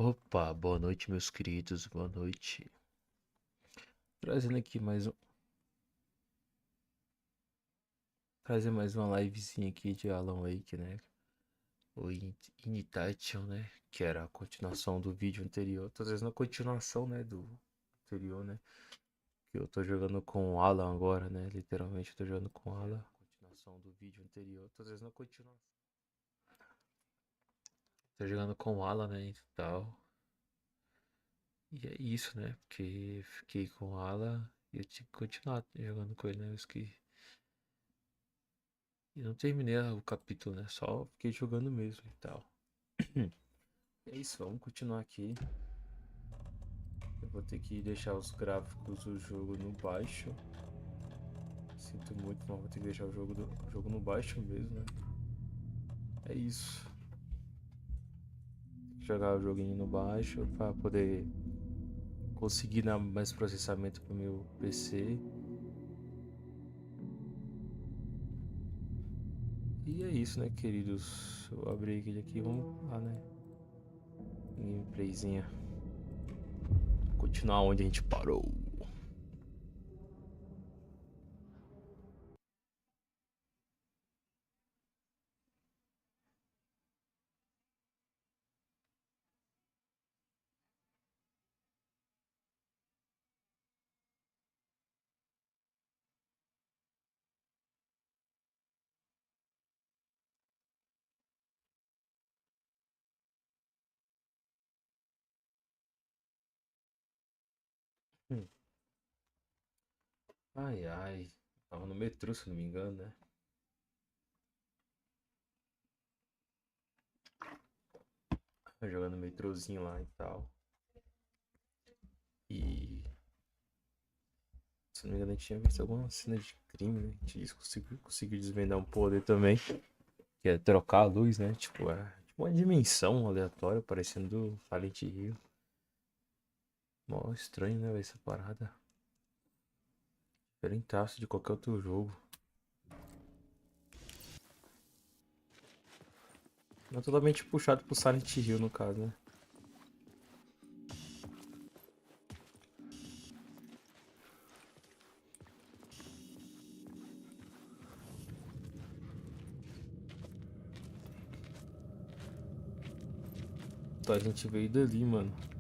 Opa, boa noite, meus queridos, boa noite. Trazendo aqui trazer mais uma livezinha aqui de Alan Wake, né? O Initiation, né? Que era a continuação do vídeo anterior. Tô trazendo a continuação, né? Do anterior, né? Que eu tô jogando com o Alan agora, né? Literalmente eu tô jogando com o Alan. Continuação do vídeo anterior. Tô trazendo a continuação. Tô jogando com o Alan, né? E tal. E é isso, né? Porque fiquei com o Alan e eu tinha que continuar jogando com ele, né? Eu esqueci. E não terminei o capítulo, né? Só fiquei jogando mesmo e tal. É isso, vamos continuar aqui. Eu vou ter que deixar os gráficos do jogo no baixo. Sinto muito, mas vou ter que deixar o jogo no baixo mesmo, né? É isso. Tem que jogar o joguinho no baixo para poder conseguir dar mais processamento pro meu PC. E é isso, né, queridos? Eu abri aquele aqui, vamos lá, né? Gameplayzinha. Continuar onde a gente parou. Hum. Ai, ai. Tava no metrô, se não me engano, né? Jogando metrozinho lá e tal. E se não me engano, a gente tinha visto alguma cena de crime, né? A gente conseguiu desvendar um poder também. Que é trocar a luz, né? Tipo, é tipo uma dimensão aleatória, parecendo do Silent Hill. Mó estranho, né, essa parada. Diferentaço de qualquer outro jogo. Não totalmente puxado pro Silent Hill, no caso, né? Então a gente veio dali, mano.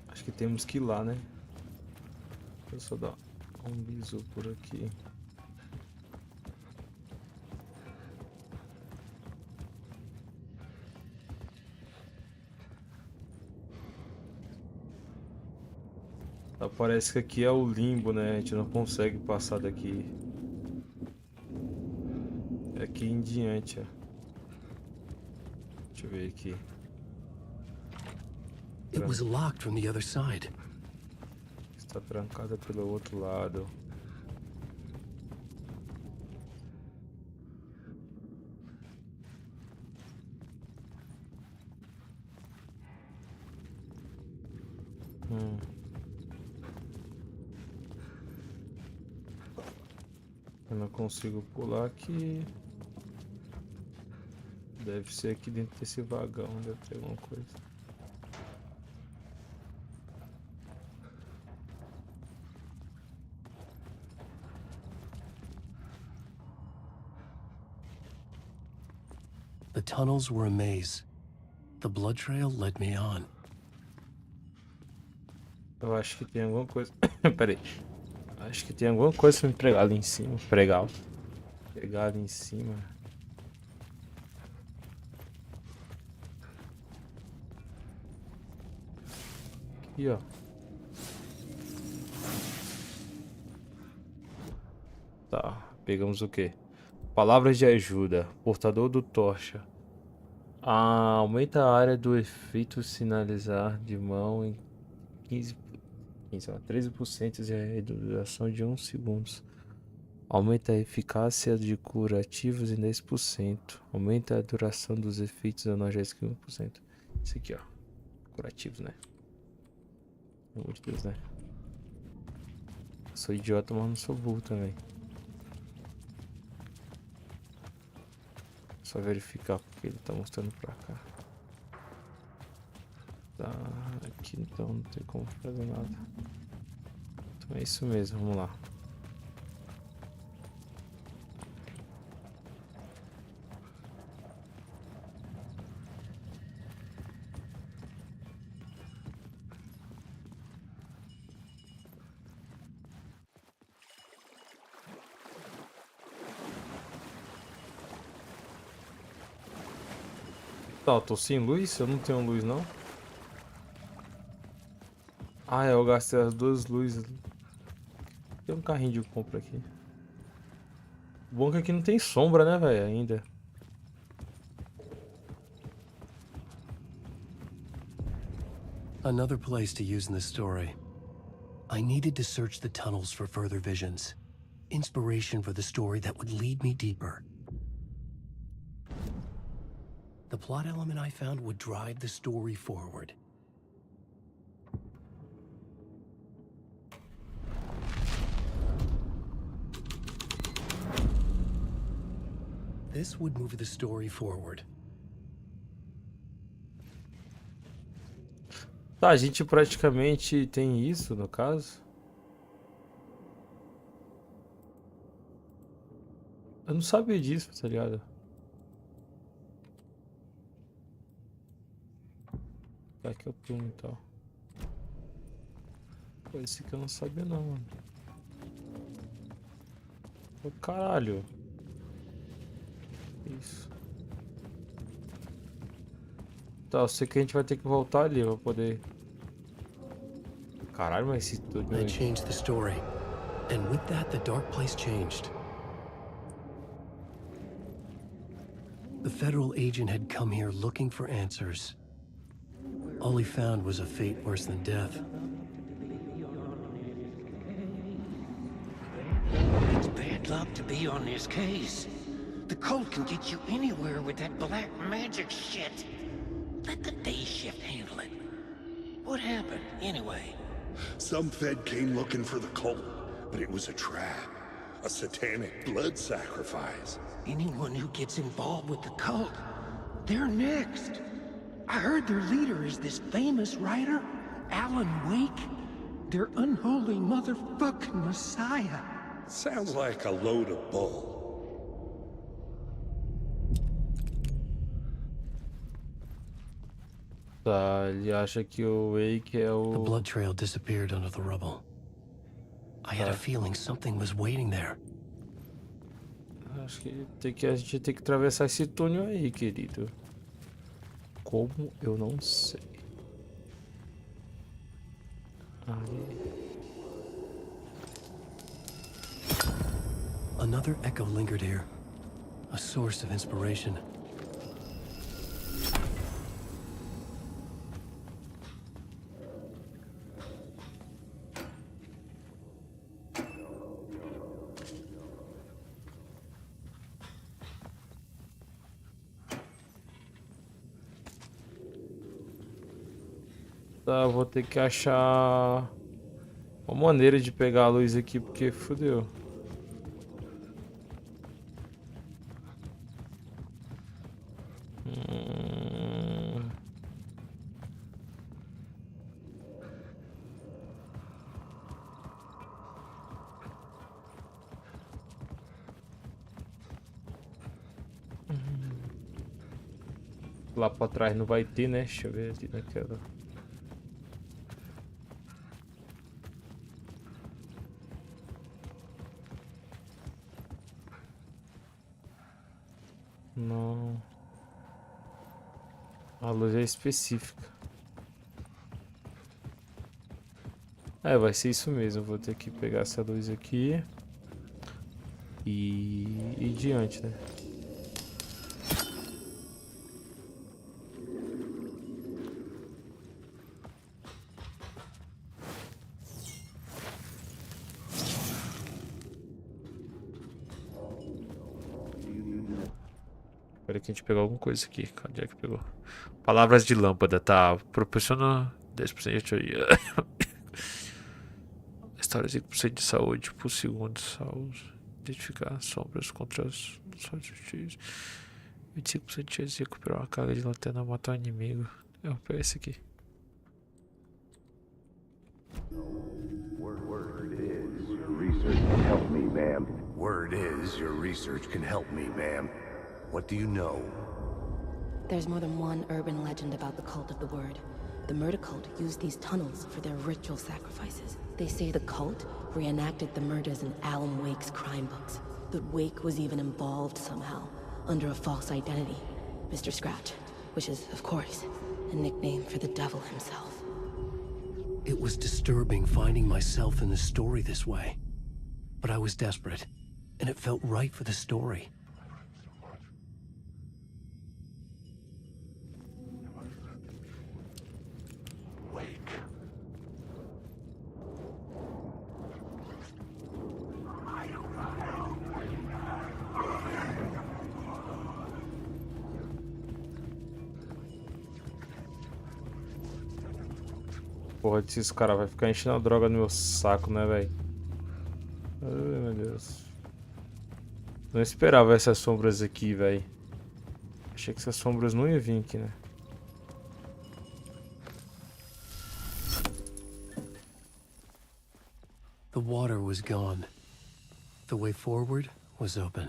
Acho que temos que ir lá, né? Deixa eu só dar um bisu por aqui. Tá, parece que aqui é o limbo, né? A gente não consegue passar daqui. É aqui em diante, ó. Deixa eu ver aqui. It was locked from the other side. Está trancada pelo outro lado. Eu não consigo pular aqui. Deve ser aqui dentro desse vagão, deve ter alguma coisa. The tunnels were a maze. The blood trail led me on. Eu acho que tem alguma coisa. Pera aí. Acho que tem alguma coisa pra me pregar ali em cima. Pregar. Pegar ali em cima. Aqui, ó. Tá. Pegamos o quê? Palavras de ajuda. Portador do tocha. Aumenta a área do efeito sinalizar de mão em 13% e a redução de 1 segundo. Aumenta a eficácia de curativos em 10%. Aumenta a duração dos efeitos analgésicos em 1%. Isso aqui, ó. Curativos, né? Pelo amor de Deus, né? Eu sou idiota, mas não sou burro também. Só verificar que ele tá mostrando pra cá. Tá, aqui então não tem como fazer nada. Então é isso mesmo, vamos lá. Tá, eu tô sem luz? Eu não tenho luz não? Ah, eu gastei as duas luzes. Tem um carrinho de compra aqui. O bom é que aqui não tem sombra, né, velho, ainda. Another place to use in the story. I needed to search the tunnels for further visions. Inspiration for the story that would lead me deeper. The plot element I found would drive the story forward. This would move the story forward. Tá, a gente praticamente tem isso, no caso. Eu não sabia disso, tá ligado? Aqui é o turno e tal. Pô, esse aqui eu não sabia não, mano. Ô, caralho. Isso. Tá, eu sei que a gente vai ter que voltar ali pra poder... Caralho, mas esse turno I aí... changed the story, and with that, the dark place changed. The federal agent had come here looking for answers. All he found was a fate worse than death. It's bad luck to be on this case. The cult can get you anywhere with that black magic shit. Let the day shift handle it. What happened, anyway? Some Fed came looking for the cult, but it was a trap. A satanic blood sacrifice. Anyone who gets involved with the cult, they're next. I heard their leader is this famous writer, Alan Wake. Their unholy motherfucking messiah. Sounds like a load of bull. Tá, ele acha que o Wake é The o... blood trail disappeared under the rubble. I had a feeling something was waiting there. Acho que a gente tem que atravessar esse túnel aí, querido. Como? Eu não sei. Aí. Another echo lingered here, a source of inspiration. Tá, vou ter que achar uma maneira de pegar a luz aqui, porque fodeu. Lá pra trás não vai ter, né? Deixa eu ver ali naquela. Não. A luz é específica. É, vai ser isso mesmo. Vou ter que pegar essa luz aqui. E diante, né? Espera que a gente pegou alguma coisa aqui. Cadê que pegou? Palavras de lâmpada, tá? Proporciona 10% de teoria. História 5% de saúde por segundo. Saúde. Identificar sombras contra as sutis. 25% de chance de recuperar uma carga de lanterna ao matar um inimigo. Eu vou pegar esse aqui. Word is your research can help me, ma'am. Word is your research can help me, ma'am. What do you know? There's more than one urban legend about the cult of the Word. The murder cult used these tunnels for their ritual sacrifices. They say the cult reenacted the murders in Alan Wake's crime books. That Wake was even involved somehow, under a false identity. Mr. Scratch, which is, of course, a nickname for the devil himself. It was disturbing finding myself in the story this way. But I was desperate, and it felt right for the story. Porra, esses caras vai ficar enchendo a droga no meu saco, né, velho? Ai, meu Deus. Não esperava essas sombras aqui, velho. Achei que essas sombras não iam vir aqui, né? The water was gone. The way forward was open.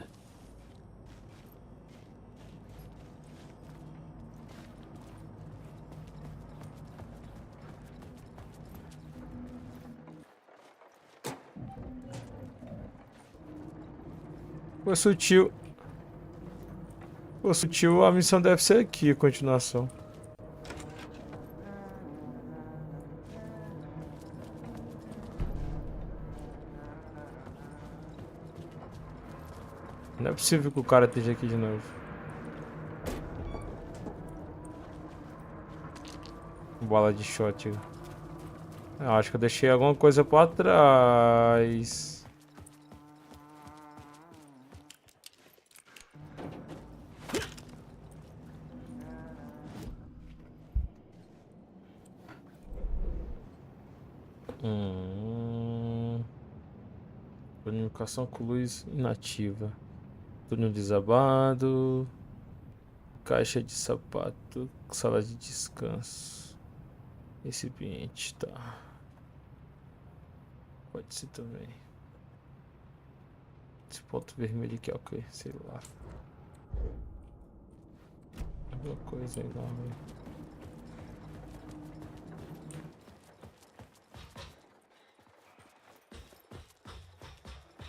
Pô, sutil. Pô, sutil, a missão deve ser aqui, a continuação. Não é possível que o cara esteja aqui de novo. Bola de shot. Eu acho que eu deixei alguma coisa pra trás. Comunicação com luz inativa. Túnel desabado. Caixa de sapato. Sala de descanso. Recipiente, tá. Pode ser também. Esse ponto vermelho aqui é o que? Sei lá. Alguma coisa aí lá, velho.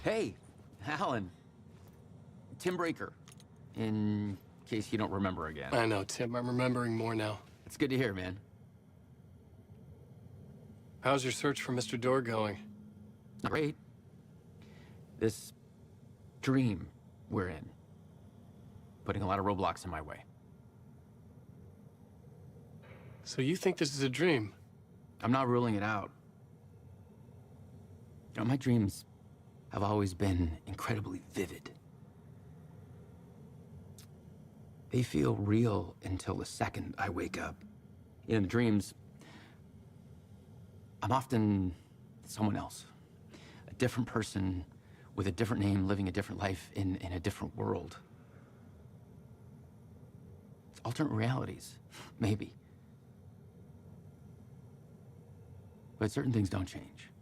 Hey, Alan. Tim Breaker, in case you don't remember again. I know, Tim. I'm remembering more now. It's good to hear, man. How's your search for Mr. Door going? Great. This dream we're in, putting a lot of roadblocks in my way. So you think this is a dream? I'm not ruling it out. You know, my dreams have always been incredibly vivid. They feel real until the second I wake up. In the dreams, I'm often someone else. A different person with a different name, living a different life in a different world. It's alternate realities, maybe. But certain things don't change.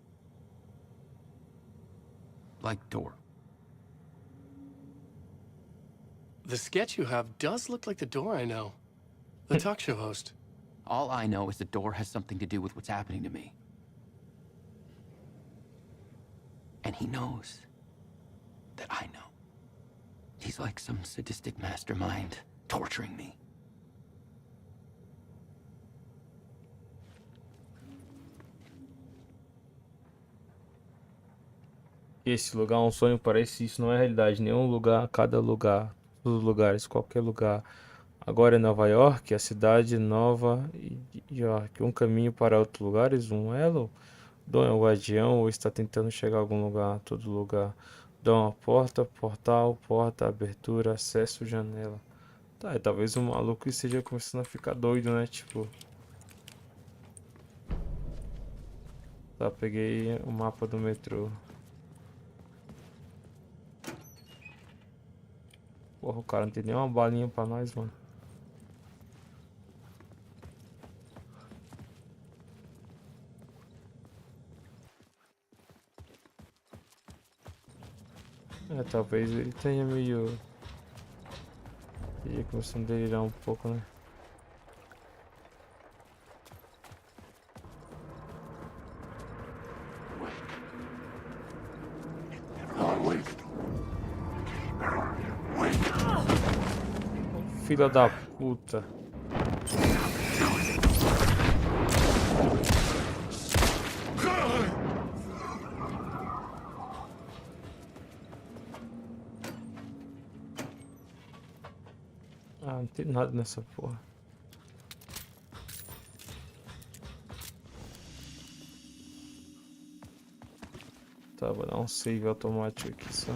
Like Door. The sketch you have does look like the Door I know. The talk show host. All I know is the Door has something to do with what's happening to me. And he knows that I know. He's like some sadistic mastermind torturing me. Esse lugar é um sonho, parece isso não é realidade. Nenhum lugar, cada lugar, todos os lugares, qualquer lugar. Agora é Nova York, a cidade nova York. Um caminho para outros lugares, um elo. Dom é o guardião ou está tentando chegar a algum lugar, todo lugar. Dom é a porta, portal, porta, abertura, acesso, janela. Tá, e talvez o maluco esteja começando a ficar doido, né? Tipo. Tá, peguei o mapa do metrô. Porra, o cara não tem nem uma balinha pra nós, mano. É, talvez ele tenha meio... Ele começando a delirar um pouco, né? Filha da puta. Ah, não tem nada nessa porra. Tá, vou dar um save automático aqui só.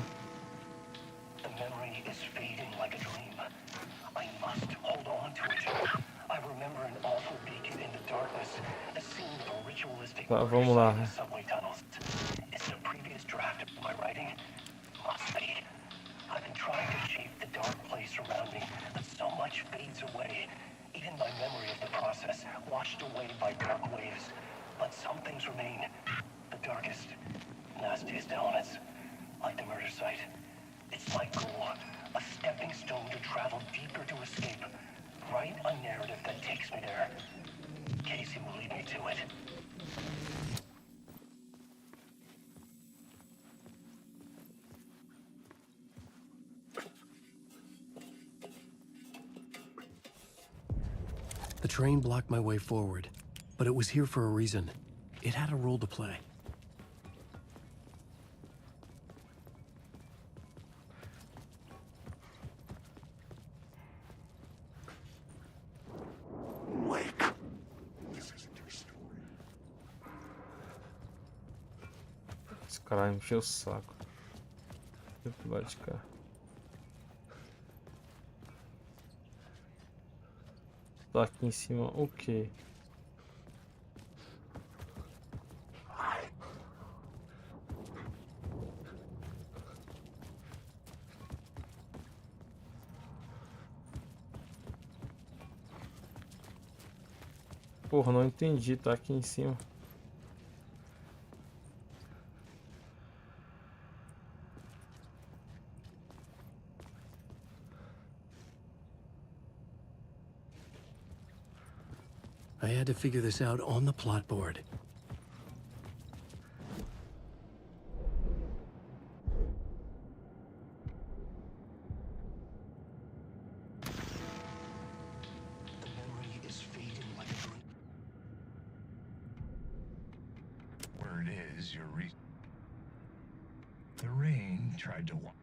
The memory is fading like a dream. I must hold on to it. I remember an awful beacon in the darkness, a scene of a ritualistic Tá, vamos lá. subway tunnels. Is it a previous draft of my writing? Must be. I've been trying to shape the dark place around me, but so much fades away. Even my memory of the process, washed away by dark waves. But some things remain. The darkest, nastiest elements, like the murder site. It's my goal, a stepping stone to travel deeper to escape. Write a narrative that takes me there. Casey will lead me to it. The train blocked my way forward, but it was here for a reason. It had a role to play. Wake. This isn't your story. Esse cara encheu o saco. Deixa eu pular de cá. Tá aqui em cima o quê? Porra, não entendi, tá aqui em cima. I had to figure this out on the plot board. The memory is fading like a dream. Word is, the rain tried to walk.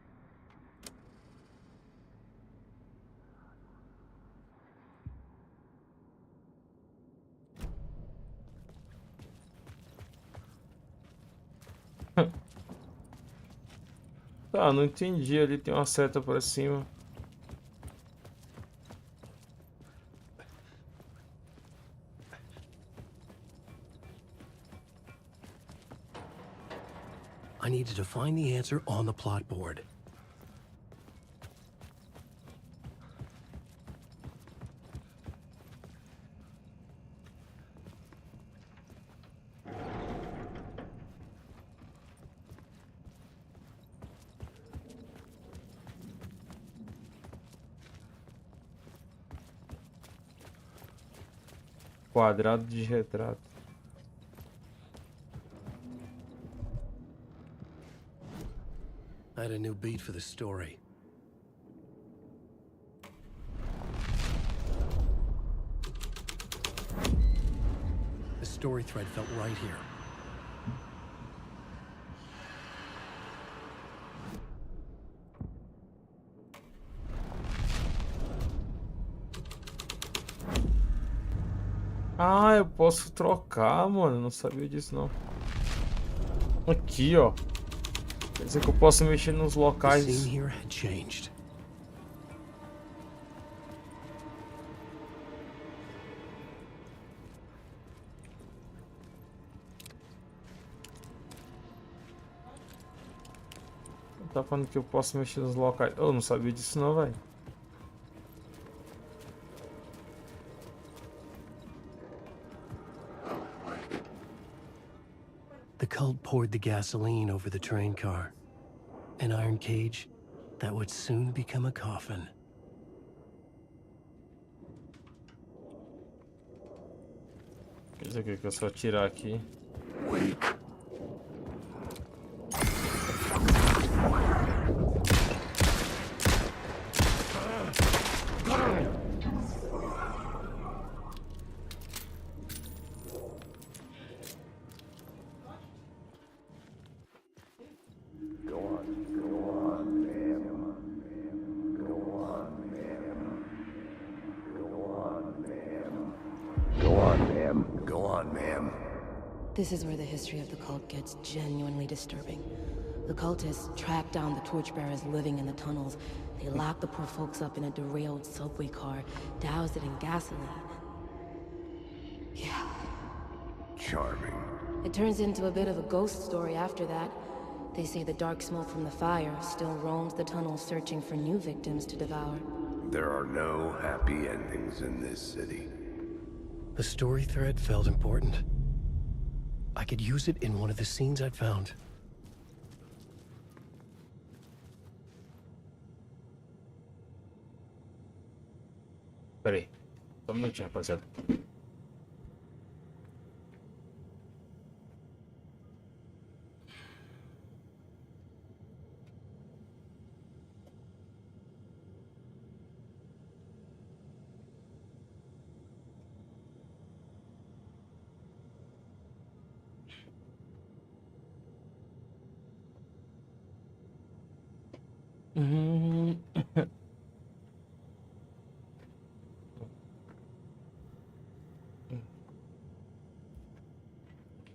Tá, não entendi. Ali tem uma seta pra cima. I needed to find the answer on the plot board. Quadrado de retrato. I had a new beat for the story. The story thread felt right here. Ah, eu posso trocar, mano. Não sabia disso, não. Aqui, ó. Quer dizer que eu posso mexer nos The locais. scene here had changed. Tá falando que eu posso mexer nos locais. Eu não sabia disso não, velho. The cult poured the gasoline over the train car. An iron cage that would soon become a coffin. Quer dizer que é só tirar aqui. This is where the history of the cult gets genuinely disturbing. The cultists track down the torchbearers living in the tunnels. They lock the poor folks up in a derailed subway car, douse it in gasoline. Yeah. Charming. It turns into a bit of a ghost story after that. They say the dark smoke from the fire still roams the tunnels searching for new victims to devour. There are no happy endings in this city. The story thread felt important. I could use it in one of the scenes I'd found. Pera aí. Só um minutinho, rapaziada.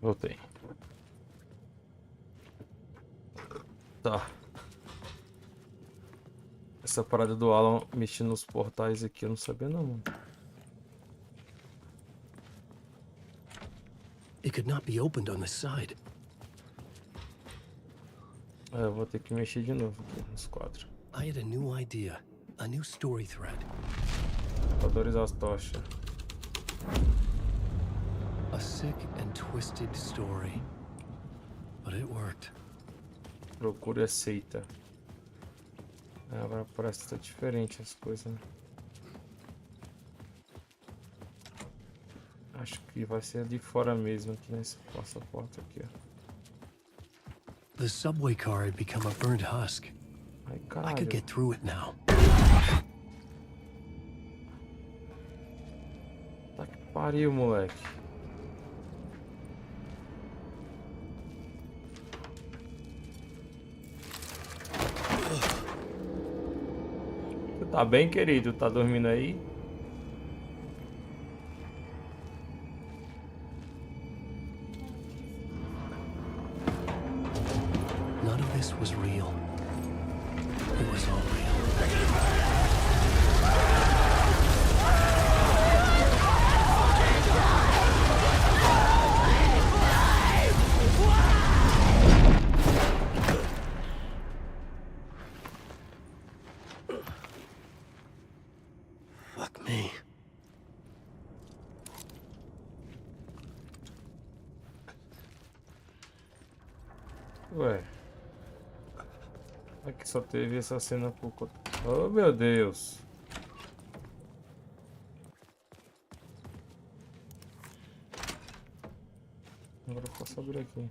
Voltei. Tá. Essa parada do Alan mexendo nos portais aqui, eu não sabia não, mano. It could not be opened on this side. É, eu vou ter que mexer de novo aqui nos quadros. I had a new idea, a new story thread. Portadores das tochas. A sick and twisted story. But it worked. Procura e aceita. É, agora parece que tá diferente as coisas, né? Acho que vai ser de fora mesmo, aqui nesse passaporte aqui, ó. The subway car had become a burnt husk. Ai, I caralho. could get through it now. Tá que pariu, moleque. Tu tá bem, querido? Tá dormindo aí? None of this was real. It was all real. Fuck me. Ué. Aqui só teve essa cena por conta. Oh, meu Deus. Agora eu posso abrir aqui.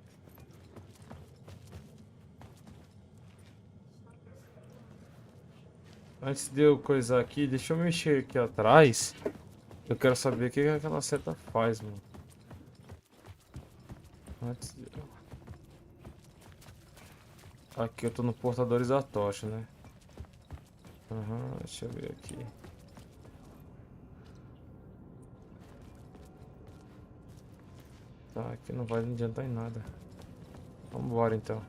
Antes de eu coisar aqui, deixa eu mexer aqui atrás. Eu quero saber o que aquela seta faz, mano. Antes de... Aqui eu tô no portadores da tocha, né? Aham, deixa eu ver aqui. Tá, aqui não vai adiantar em nada. Vambora então.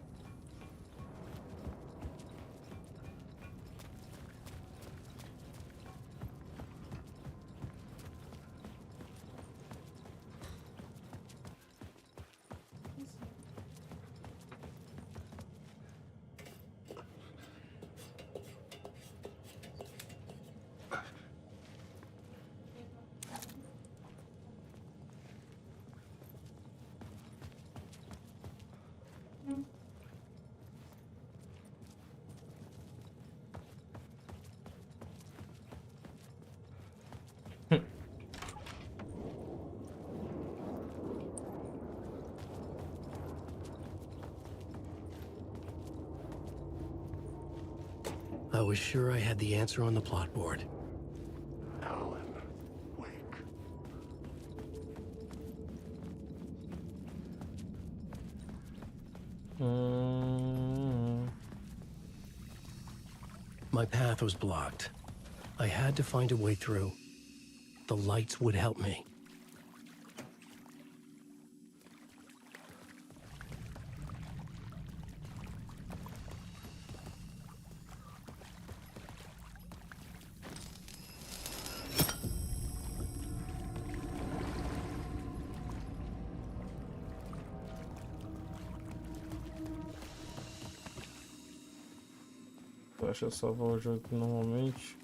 I was sure I had the answer on the plot board. Alan Wake. My path was blocked. I had to find a way through. The lights would help me. Deixa eu salvar o jogo normalmente.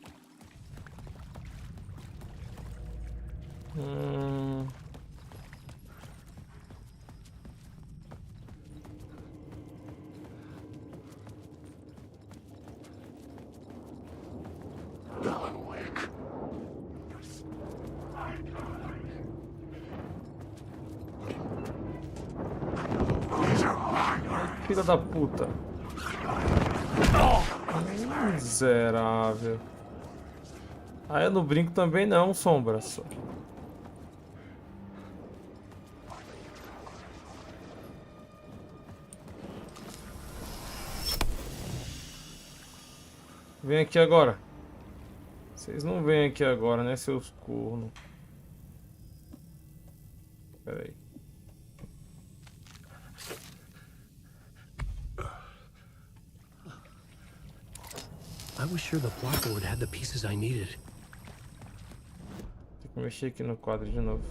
Alan Wake. Filha da puta. Miserável. Ah, eu não brinco também não, Sombra. Vem aqui agora. Vocês não vêm aqui agora, né, seus cornos? Pera aí. I was sure the plot board had the pieces I needed. Tem que mexer aqui no quadro de novo.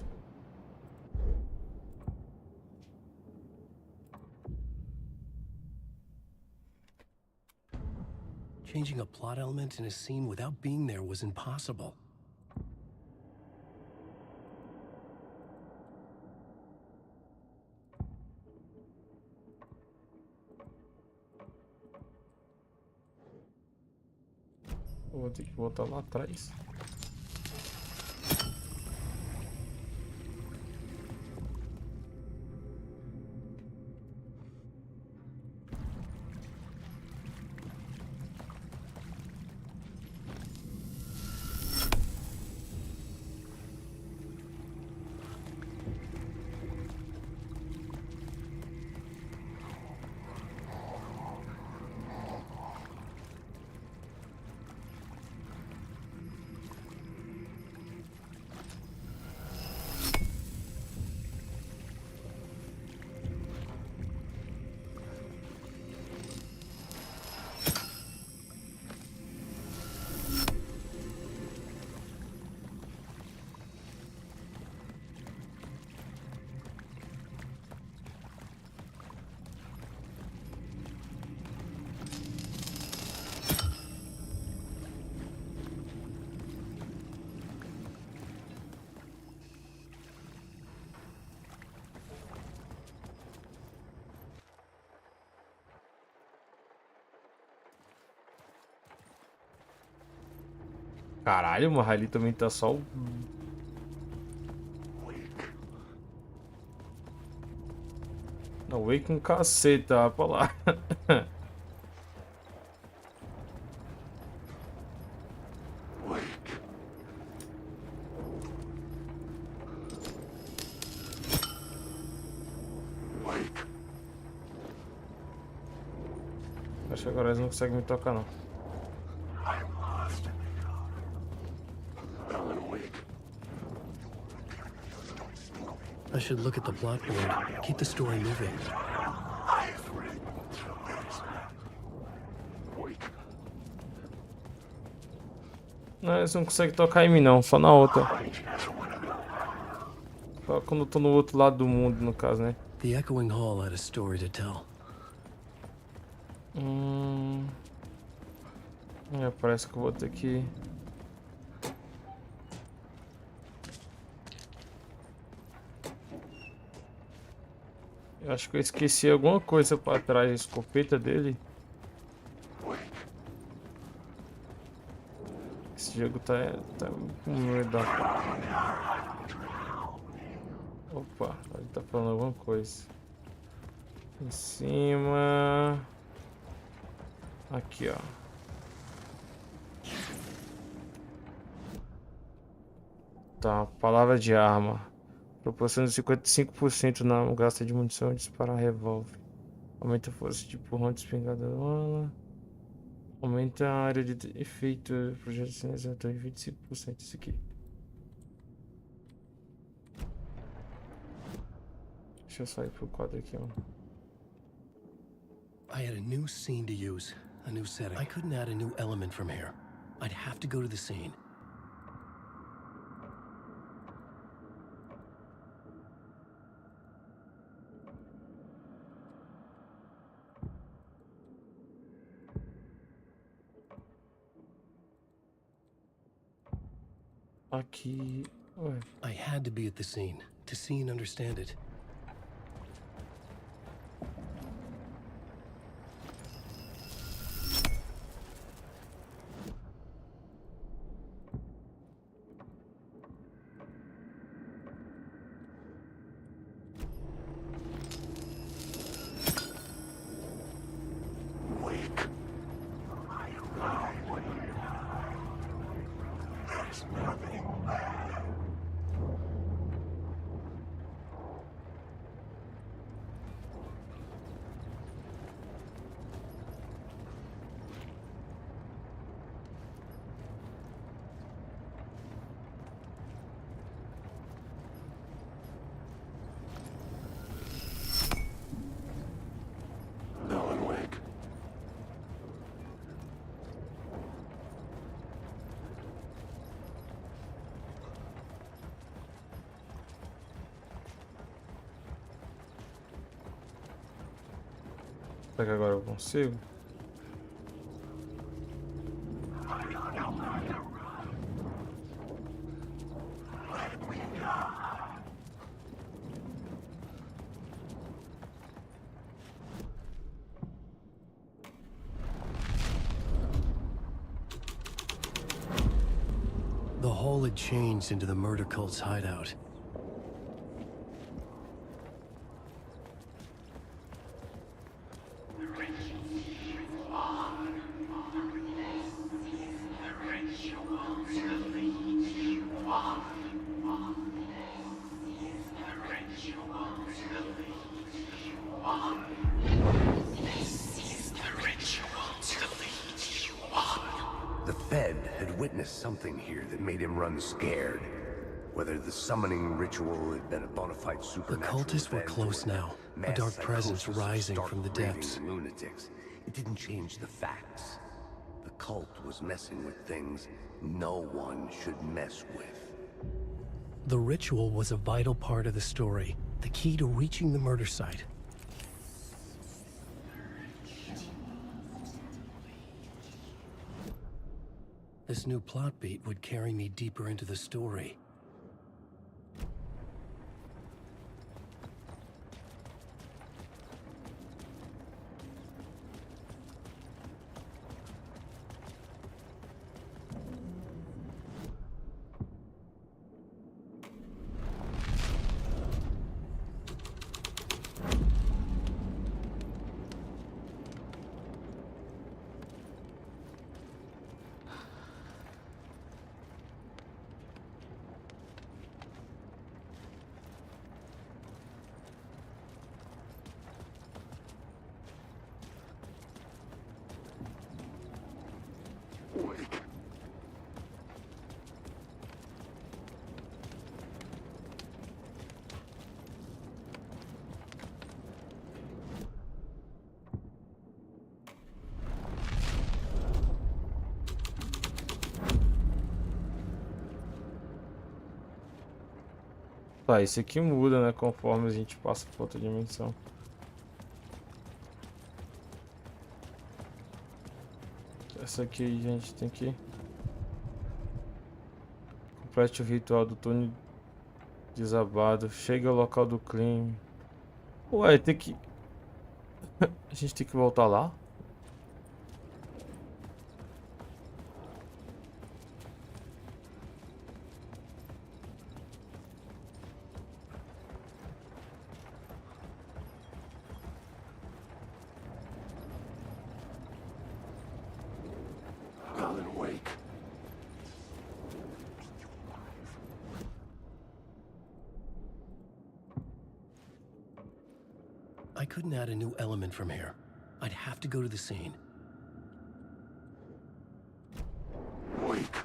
Changing a plot element in a scene without being there was impossible. Eu vou ter que voltar lá atrás. Caralho, mas ali também tá só o... Não, Wake com caceta, pra lá. Acho que agora eles não conseguem me tocar, não. I should look at the plot board. Keep the story moving. Não, eles não conseguem tocar em mim não, só na outra. Só quando eu tô no outro lado do mundo, no caso, né? The echoing hall had a story to tell. Parece que eu vou ter que... Eu acho que eu esqueci alguma coisa pra trás da escopeta dele. Esse jogo tá com medo da... Opa, ele tá falando alguma coisa. Em cima... Aqui, ó. Tá, palavra de arma. Proporciona 55% na gasta de munição e disparar revólver. Aumenta a força de empurrão de espingarda. Aumenta a área de efeito. Projeto cinza em 25%. Isso aqui. Deixa eu sair pro quadro aqui, mano. I had a new scene to use, a new setting. I couldn't add a new element from here. I'd have to go to the scene. Aqui. Ué. I had to be at the scene to see and understand it. Wake. There's nothing there. Alan Wake. Será que agora eu consigo? The hole had changed into the murder cult's hideout. The Fed had witnessed something here that made him run scared. Whether the summoning ritual had been a bona fide The supernatural cultists were event close or now, a mass dark presence psychosis of rising stark from the raving depths. lunatics, it didn't change the facts. The cult was messing with things no one should mess with. The ritual was a vital part of the story, the key to reaching the murder site. This new plot beat would carry me deeper into the story. Wake. Tá, isso aqui muda, né? Conforme a gente passa por outra dimensão. Essa aqui a gente tem que... Complete o ritual do túnel desabado. Chega ao local do crime. Ué, tem que... A gente tem que voltar lá? Alan Wake. I couldn't add a new element from here. I'd have to go to the scene. Wake.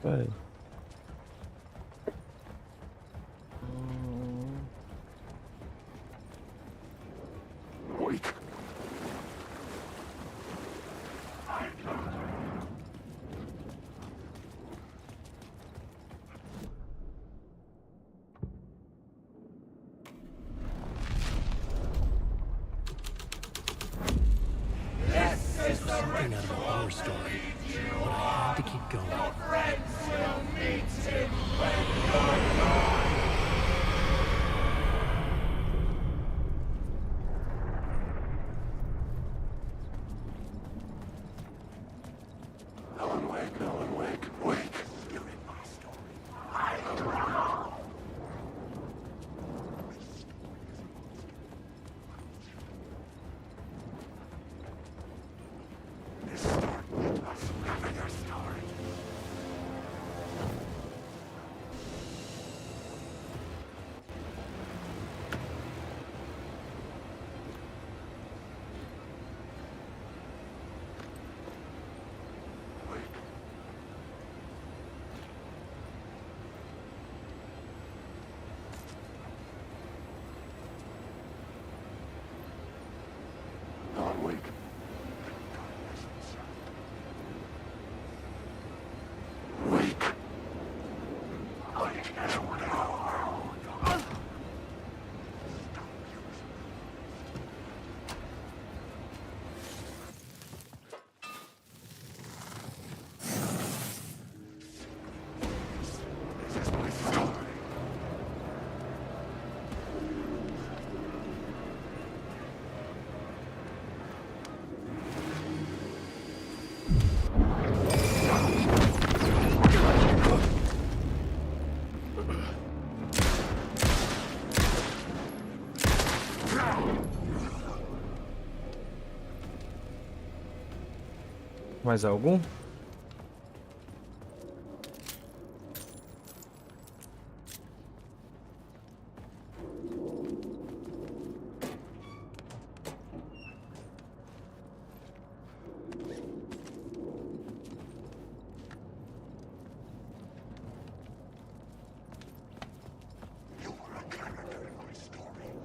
Vai. Wake. This was something out of a horror story, but I had to keep going. Alan Wake, wake. You're in my story. This story must never your story. Alan Wake. Wake. This is my story. Mais algum?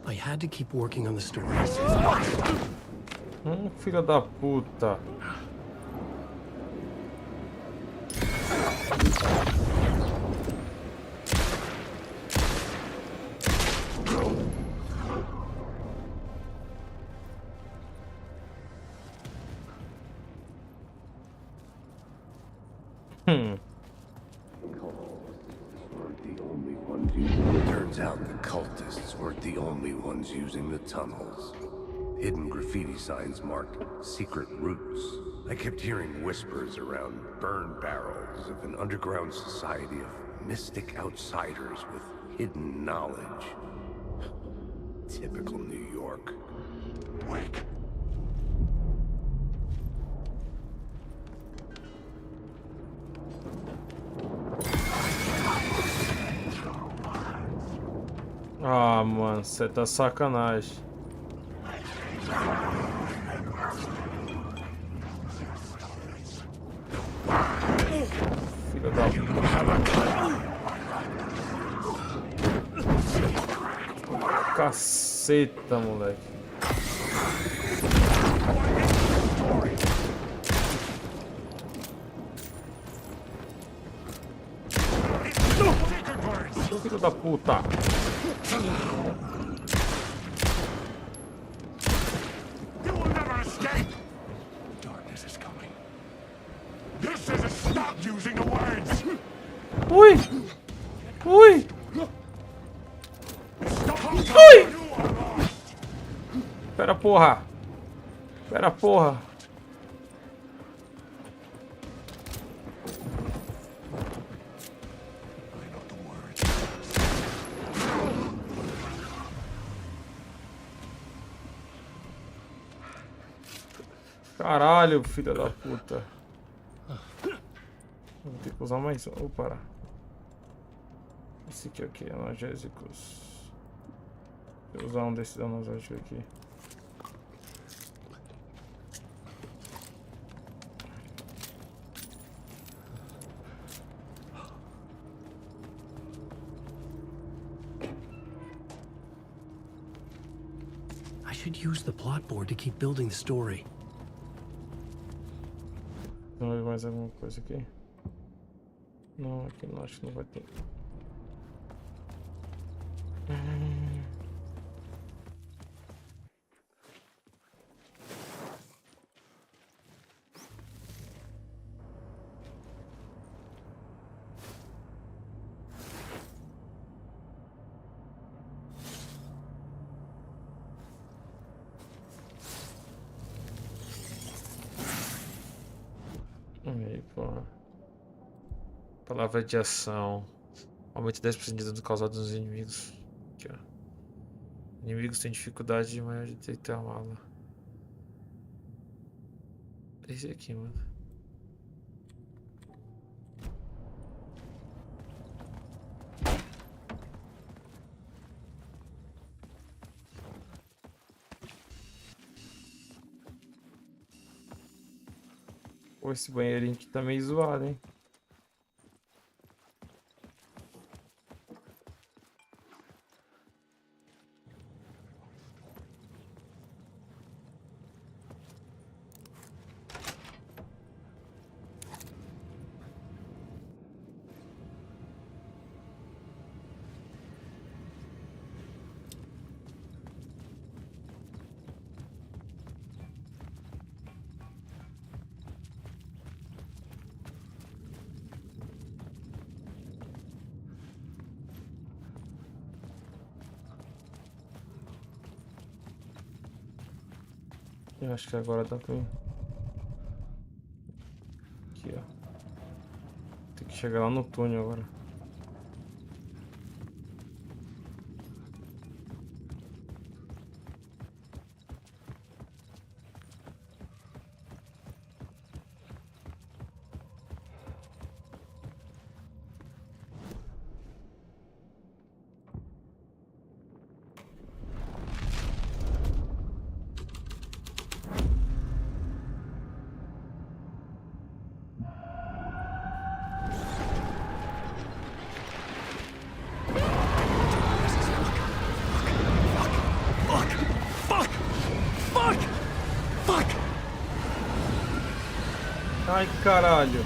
I had to keep working on the story. Filha da puta. Turns out the cultists weren't the only ones using the tunnels. Hidden graffiti signs marked secret routes. I kept hearing whispers around burn barrels of an underground society of mystic outsiders with hidden knowledge. Typical New York. Wake. Ah, mano, você tá sacanagem. Filha da caceta, moleque. Filho da puta. You will never escape! Darkness is coming. This isn't stop using the words! Ui! Ui! Stop! Ui! You are lost! Pera, porra! Pera, porra! I know the words. Caralho, filha da puta. Vou ter que usar mais. Vou parar. Esse aqui é o que? Analgésicos. Deixa eu usar um desses analgésicos aqui. I should use the plot board to keep building the story. Vamos ver mais alguma coisa aqui. Não, aqui não, acho que não vai ter. Aí, pô. Palavra de ação. Aumenta 10% de dano causado nos inimigos. Aqui, ó. Inimigos têm dificuldade maior de detectar a mala. Esse aqui, mano. Pô, esse banheirinho aqui tá meio zoado, hein? Eu acho que agora dá pra ir. Aqui, ó. Tem que chegar lá no túnel agora. Ai, caralho.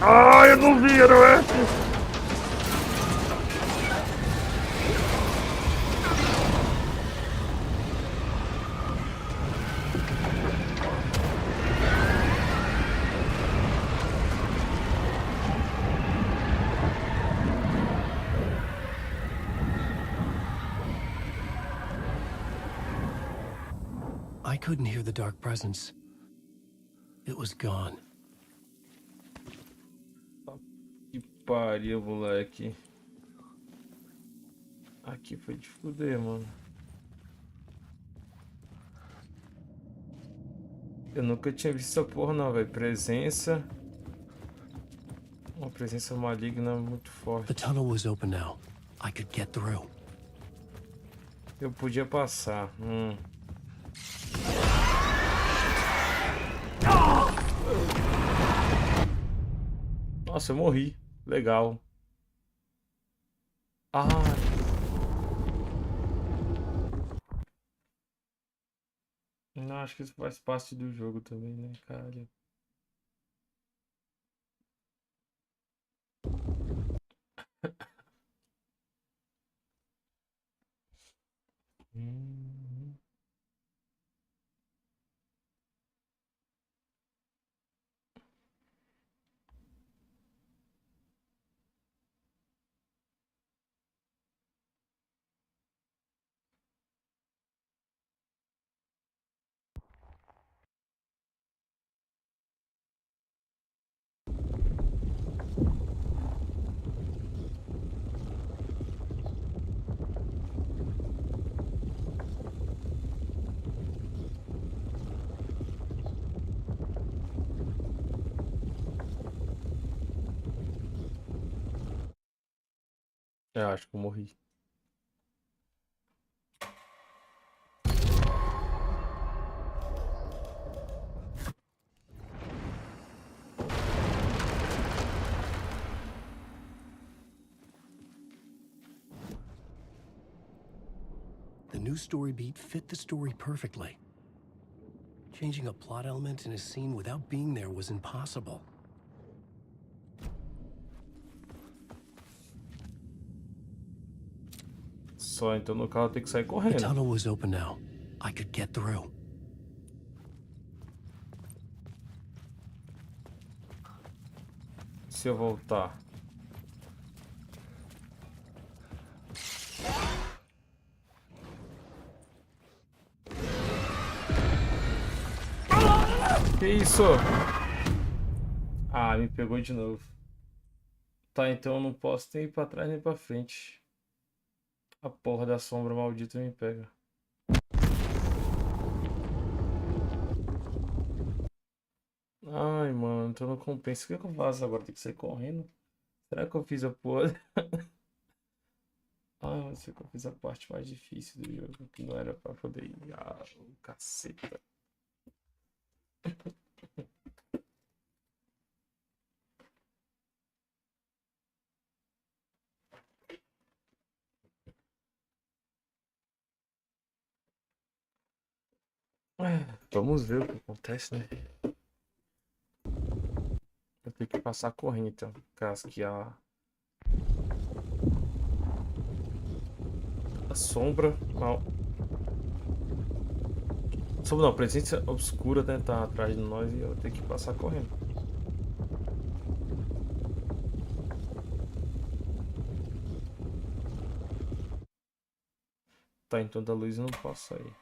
Ah, eu não vi, era o F. I couldn't hear the dark presence. It was gone. Que pariu, moleque. Aqui foi de fuder, mano. Eu nunca tinha visto essa porra não, velho. Presença. Uma presença maligna muito The forte. tunnel was open now. I could get through. Eu podia passar. Nossa, eu morri. Legal. Ah. Não, acho que isso faz parte do jogo também, né, cara? Eu acho que eu morri. The new story beat fit the story perfectly. Changing a plot element in a scene without being there was impossible. Só então no carro tem que sair The correndo. tunnel was open now. I could get through. Se eu voltar. Que isso? Ah, me pegou de novo. Tá, então eu não posso nem ir pra trás nem pra frente. A porra da sombra maldita me pega. Ai, mano, então não compensa. O que é que eu faço agora? Tem que sair correndo? Será que eu fiz a porra? Ah, eu sei que eu fiz a parte mais difícil do jogo. Que não era pra poder ir. Ah, caceta. Vamos ver o que acontece, né? Eu tenho que passar correndo então. Caso que a sombra. Sombra não, a presença obscura tá atrás de nós e eu tenho que passar correndo. Tá, então da luz eu não posso sair.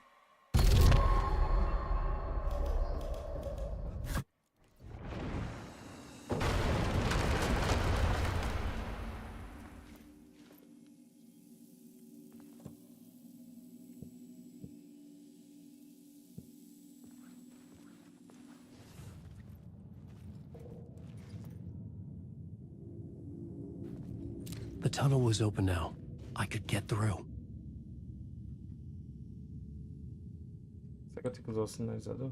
The tunnel was open now. I could get through. Será que eu tenho que usar o sinalizador?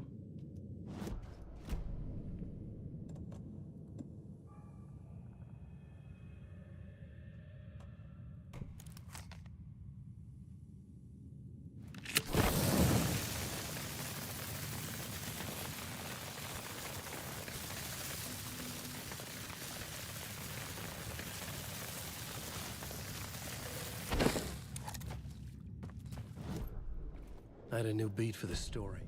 I had a new beat for the story.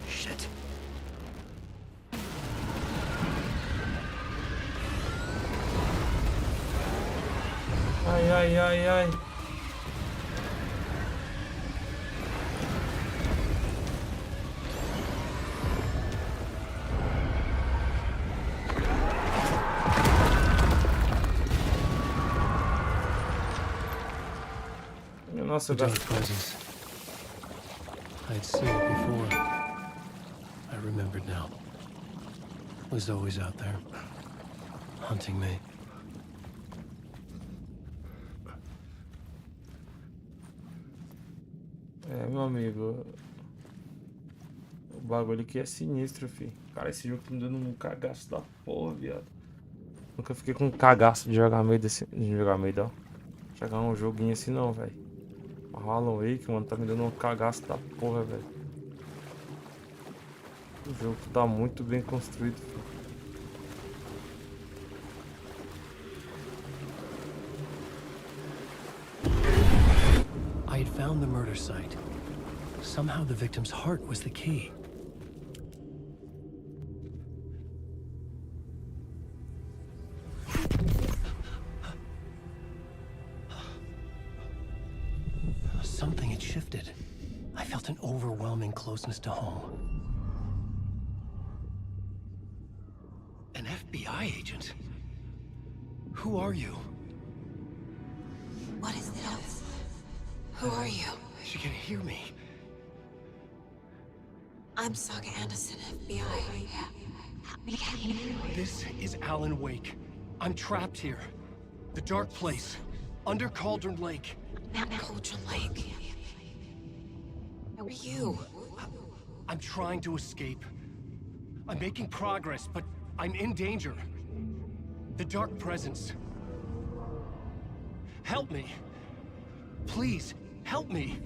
Shit. Ai, ai, ai, ai. Nossa, The dark presence. I'd seen it before. I remembered now. It was always out there, hunting me. Meu amigo. O bagulho aqui é sinistro, fi. Cara, esse jogo tá me dando um cagaço da porra, viado. Nunca fiquei com um cagaço de jogar meio desse. De jogar meio, ó. Jogar um joguinho assim não, velho. O Alan Wake, mano, tá me dando um cagaço da porra, velho. O jogo tá muito bem construído, filho. I had found the murder site. Somehow the victim's heart was the key. Something had shifted. I felt an overwhelming closeness to home. An FBI agent? Who are you? What is this? Who are you? She can hear me. I'm Saga Anderson, FBI. This is Alan Wake. I'm trapped here. The dark place. Under Cauldron Lake. Cauldron Lake. Where are you? I'm trying to escape. I'm making progress, but I'm in danger. The dark presence. Help me. Please, help me.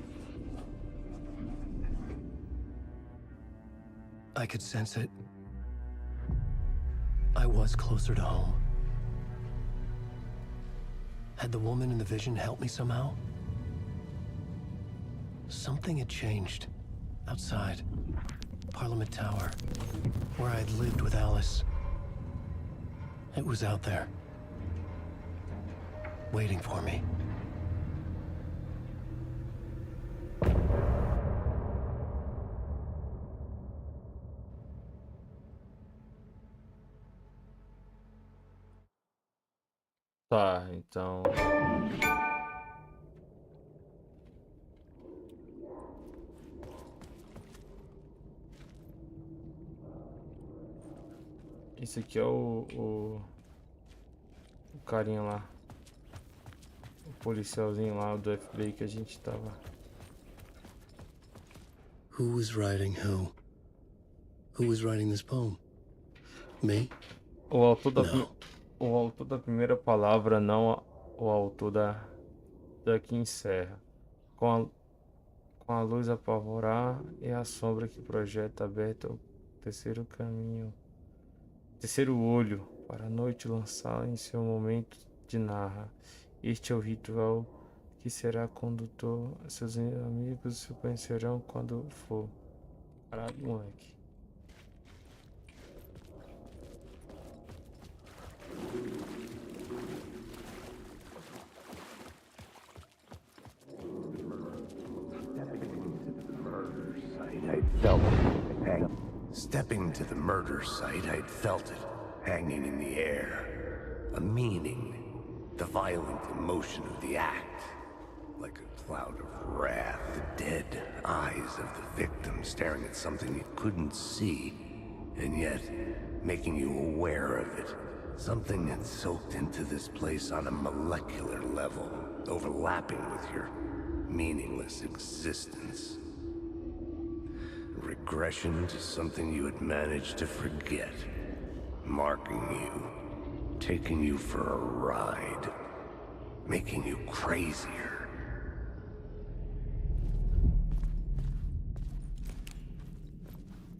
I could sense it. I was closer to home. Had the woman in the vision helped me somehow? Something had changed. Outside. Parliament Tower. Where I'd lived with Alice. It was out there. Waiting for me. Tá, então. Esse aqui é o carinha lá. O policialzinho lá do FBI que a gente tava. Who was writing who? Who was writing this poem? Me? O autor da, Não. o autor da primeira palavra, não o autor da que encerra. Com a luz a apavorar e a sombra que projeta aberto o terceiro caminho. Terceiro olho, para a noite lançar em seu momento de narra. Este é o ritual que será condutor. Seus amigos se conhecerão quando for. Caralho, moleque. Stepping to the murder site, I'd felt it, hanging in the air. A meaning, the violent emotion of the act. Like a cloud of wrath, the dead eyes of the victim staring at something you couldn't see, and yet making you aware of it. Something had soaked into this place on a molecular level, overlapping with your meaningless existence. Regression to something you had managed to forget. Marking you. Taking you for a ride. Making you crazier.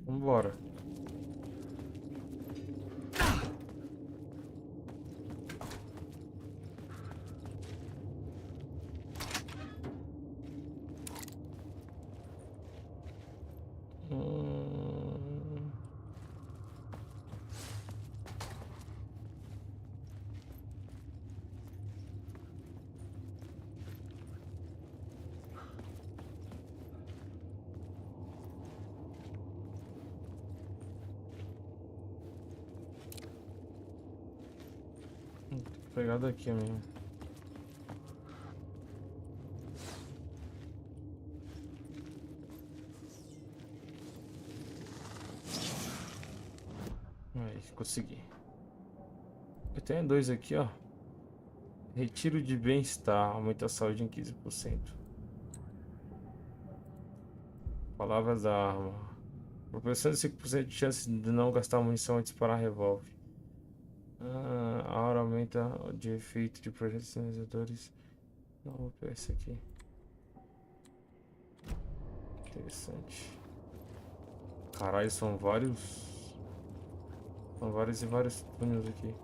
Vambora. Pegar daqui mesmo. Aí, consegui. Eu tenho dois aqui, ó. Retiro de bem-estar, aumenta a saúde em 15%. Palavras da arma. Proporciona 5% de chance de não gastar munição ao disparar revólver. A aura aumenta de efeito de projetos sinalizadores. Não vou pegar esse aqui. Interessante. Caralho, são vários. São vários e vários túneis aqui.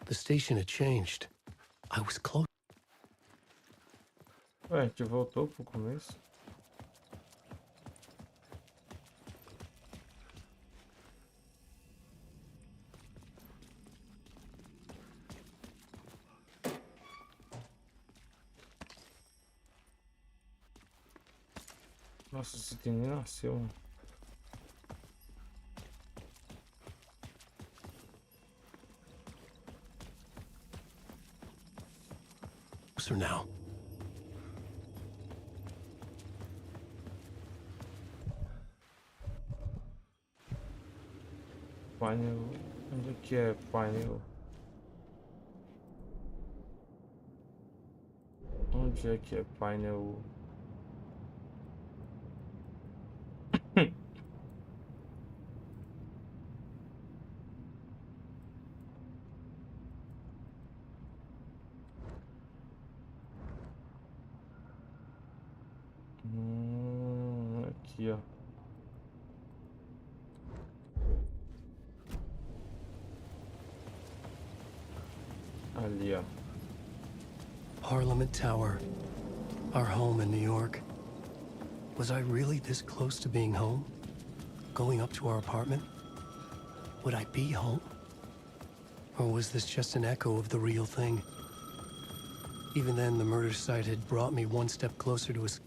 The station had changed. I was close. Ué, a gente voltou pro começo. Nossa, esse time nem nasceu, mano. Closer now. Painel. Onde é que é painel? Onde é que é painel? Aqui, ó. Ali, ó. Parliament Tower. Our home in New York. Was I really this close to being home? Going up to our apartment? Would I be home? Or was this just an echo of the real thing? Even then, the murder site had brought me one step closer to his...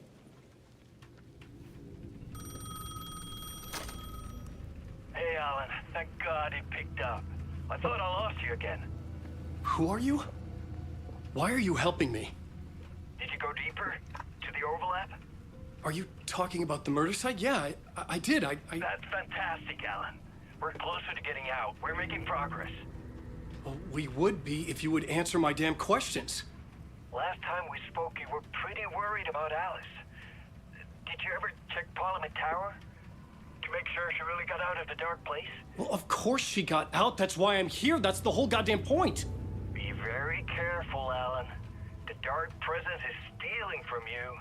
Hey, Alan. Thank God he picked up. I thought I lost you again. Who are you? Why are you helping me? Did you go deeper? To the overlap? Are you talking about the murder site? Yeah, I did. That's fantastic, Alan. We're closer to getting out. We're making progress. Well, we would be if you would answer my damn questions. Last time we spoke, you were pretty worried about Alice. Did you ever check Parliament Tower? To make sure she really got out of the dark place? Well, of course she got out. That's why I'm here. That's the whole goddamn point. Be very careful, Alan. The dark presence is stealing from you.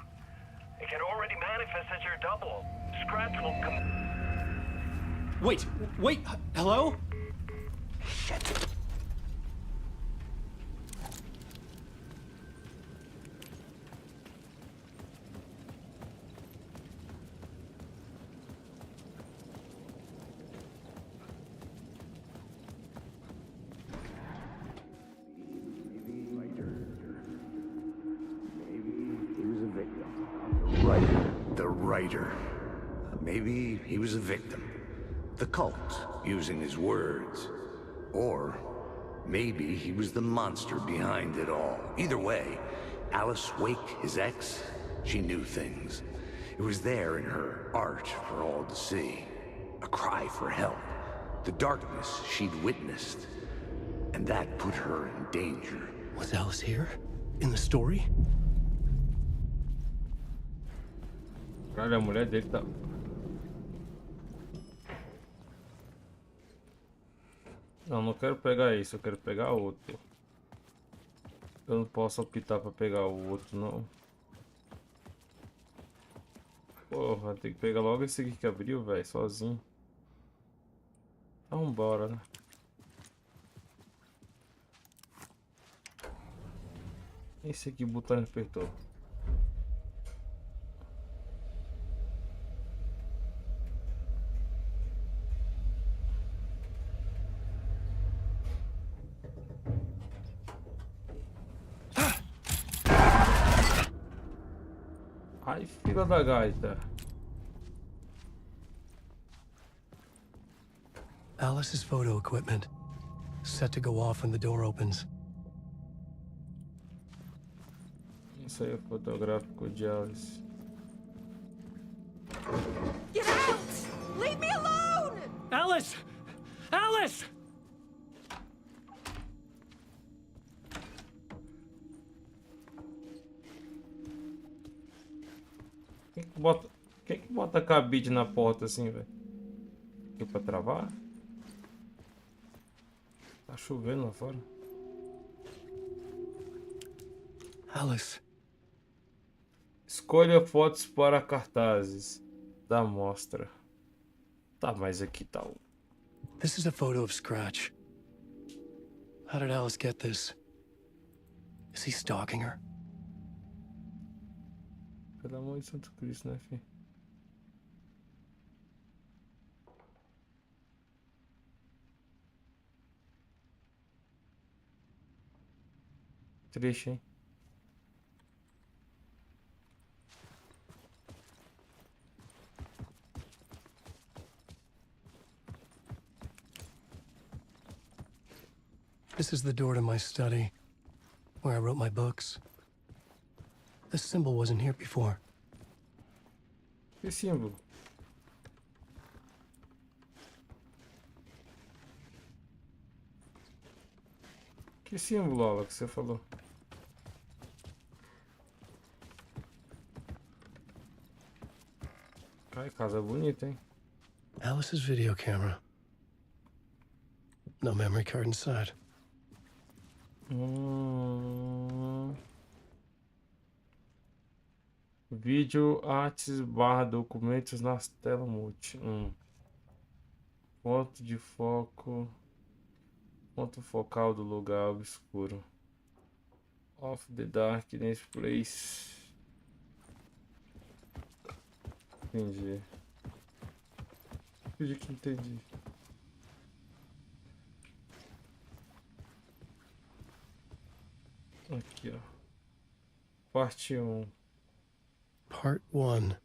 It can already manifest as your double. Scratch will come... Wait, hello? Shit. Maybe he was a victim. The cult, using his words. Or maybe he was the monster behind it all. Either way, Alice Wake, his ex, she knew things. It was there in her art for all to see. A cry for help. The darkness she'd witnessed. And that put her in danger. Was Alice here? In the story? Cara, a mulher dele tá... Não quero pegar isso, eu quero pegar outro. Eu não posso optar pra pegar o outro, não. Porra, tem que pegar logo esse aqui que abriu, velho, sozinho. Então vambora, né? Esse aqui, botão apertou. Ai, filha da gaita. Alice's photo equipment. Set to go off when the door opens. Isso aí é fotográfico de Alice. Get out! Leave me alone! Alice! Alice! Quem que bota cabide na porta assim, velho? Aqui pra travar? Tá chovendo lá fora. Alice. Escolha fotos para cartazes da mostra. Tá, mas aqui tá o... This is a photo of Scratch. How did Alice get this? Is he stalking her? Pelo amor de Santo Cristo, né, filho? Triste, hein? This is the door to my study, where I wrote my books. This symbol wasn't here before. Que símbolo? Que símbolo, Alan, que você falou? Ai, casa bonita, hein? Alice's video camera. No memory card inside. Vídeo, artes, barra, documentos nas telas multi. Ponto de foco. Ponto focal do lugar obscuro. Off the darkness place. Entendi. Fingi que entendi. Aqui, ó. Parte 1. Part 1.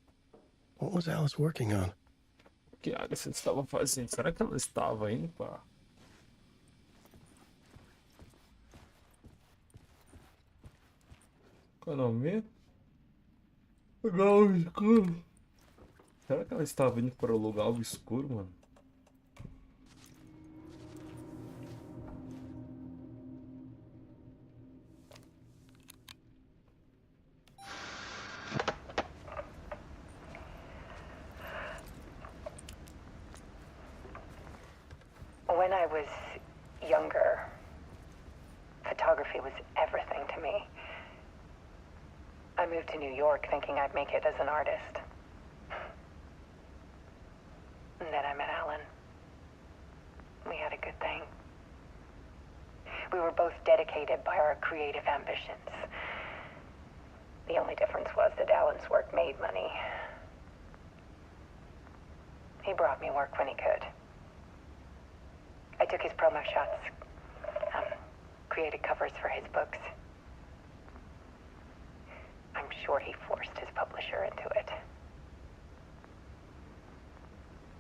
What was Alice working on? O que a Alice estava fazendo? Será que ela estava indo para... Qual é o nome mesmo? Lugar obscuro. Será que ela estava indo para o lugar obscuro, mano? When I was younger, photography was everything to me. I moved to New York thinking I'd make it as an artist. And then I met Alan. We had a good thing. We were both dedicated by our creative ambitions. The only difference was that Alan's work made money. He brought me work when he could. I took his promo shots, created covers for his books. I'm sure he forced his publisher into it.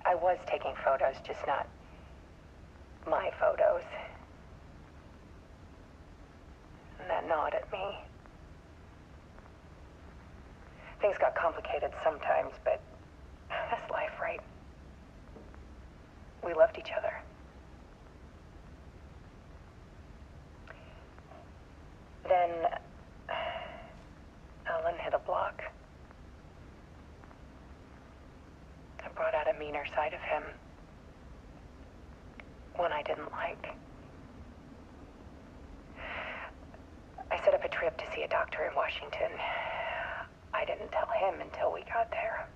I was taking photos, just not my photos. And that gnawed at me. Things got complicated sometimes, but that's life, right? We loved each other. Then Alan hit a block. I brought out a meaner side of him. One I didn't like. I set up a trip to see a doctor in Washington. I didn't tell him until we got there.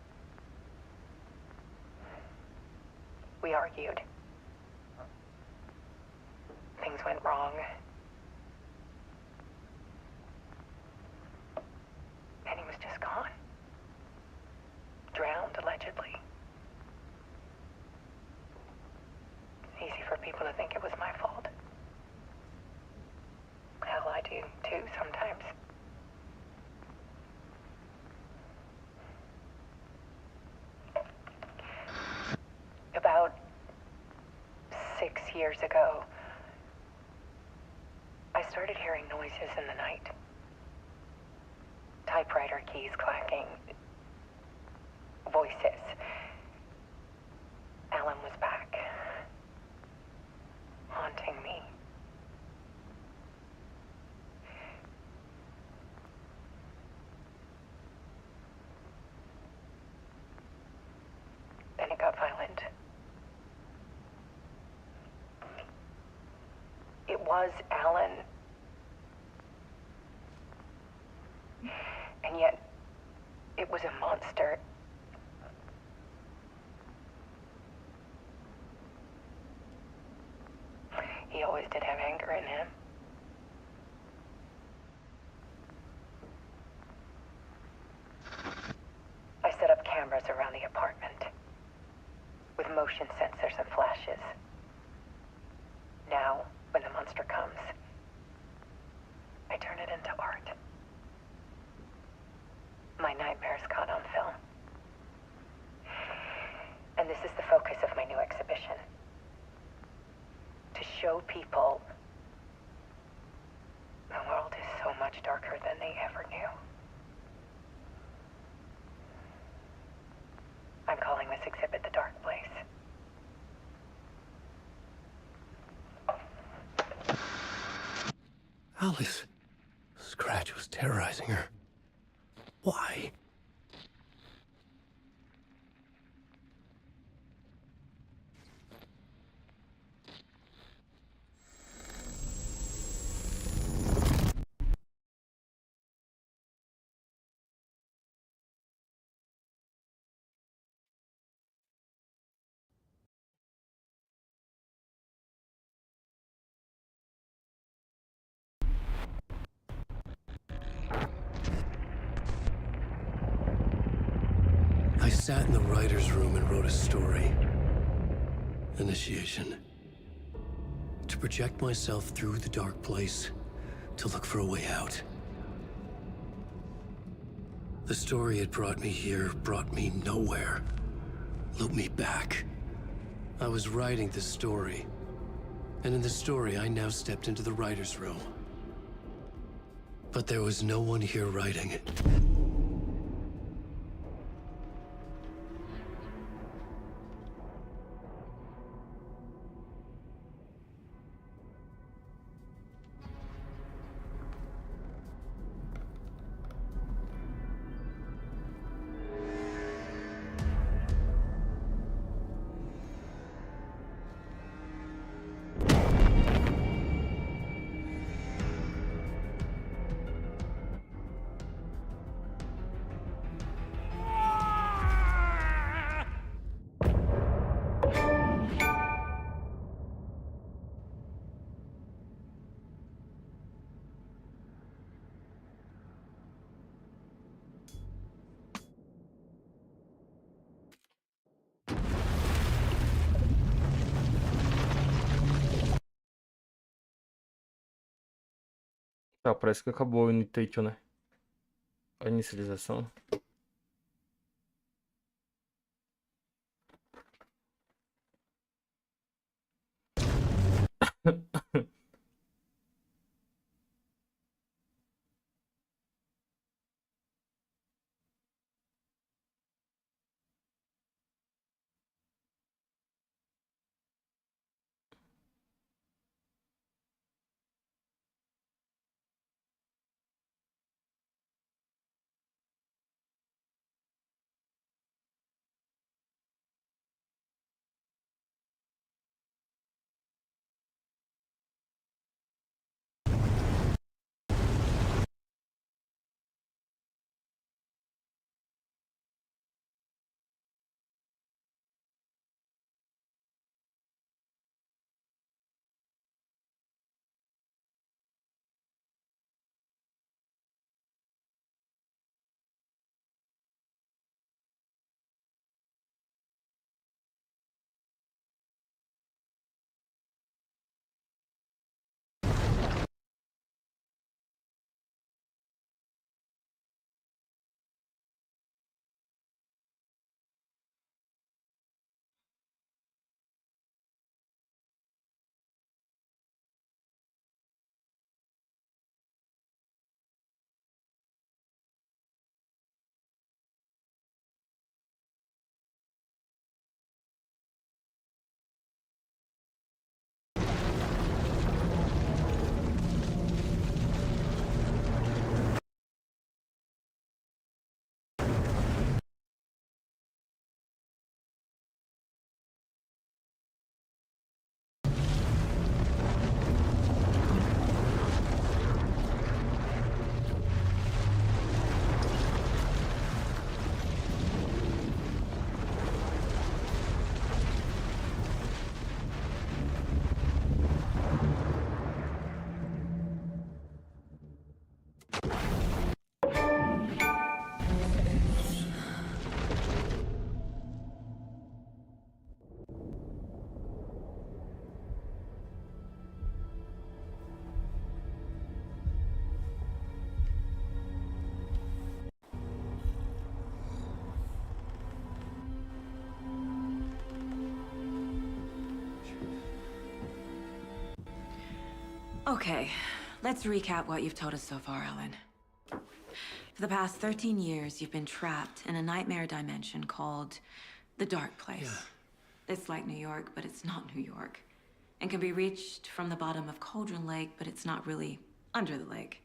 We argued. Things went wrong. And he was just gone. Drowned, allegedly. Easy for people to think it was my fault. Hell, I do too sometimes. About 6 years ago, I started hearing noises in the night. Typewriter keys clacking. Voices. Alan was back. Haunting me. Then it got violent. It was Alan. And yet, it was a monster. He always did have anger in him. I set up cameras around the apartment with motion sensors and flashes. Now, when the monster comes, I turn it into art. My nightmares caught on film. And this is the focus of my new exhibition. To show people much darker than they ever knew. I'm calling this exhibit The Dark Place. Alice. Scratch was terrorizing her. Why? I sat in the writer's room and wrote a story. Initiation. To project myself through the dark place, to look for a way out. The story had brought me here, brought me nowhere. Looped me back. I was writing the story. And in the story, I now stepped into the writer's room. But there was no one here writing it. Tá, parece que acabou o Initiation, né? A inicialização. Okay, Let's recap what you've told us so far, Alan. For the past 13 years, you've been trapped in a nightmare dimension called the Dark Place. Yeah. It's like New York, but it's not New York. And can be reached from the bottom of Cauldron Lake, but it's not really under the lake.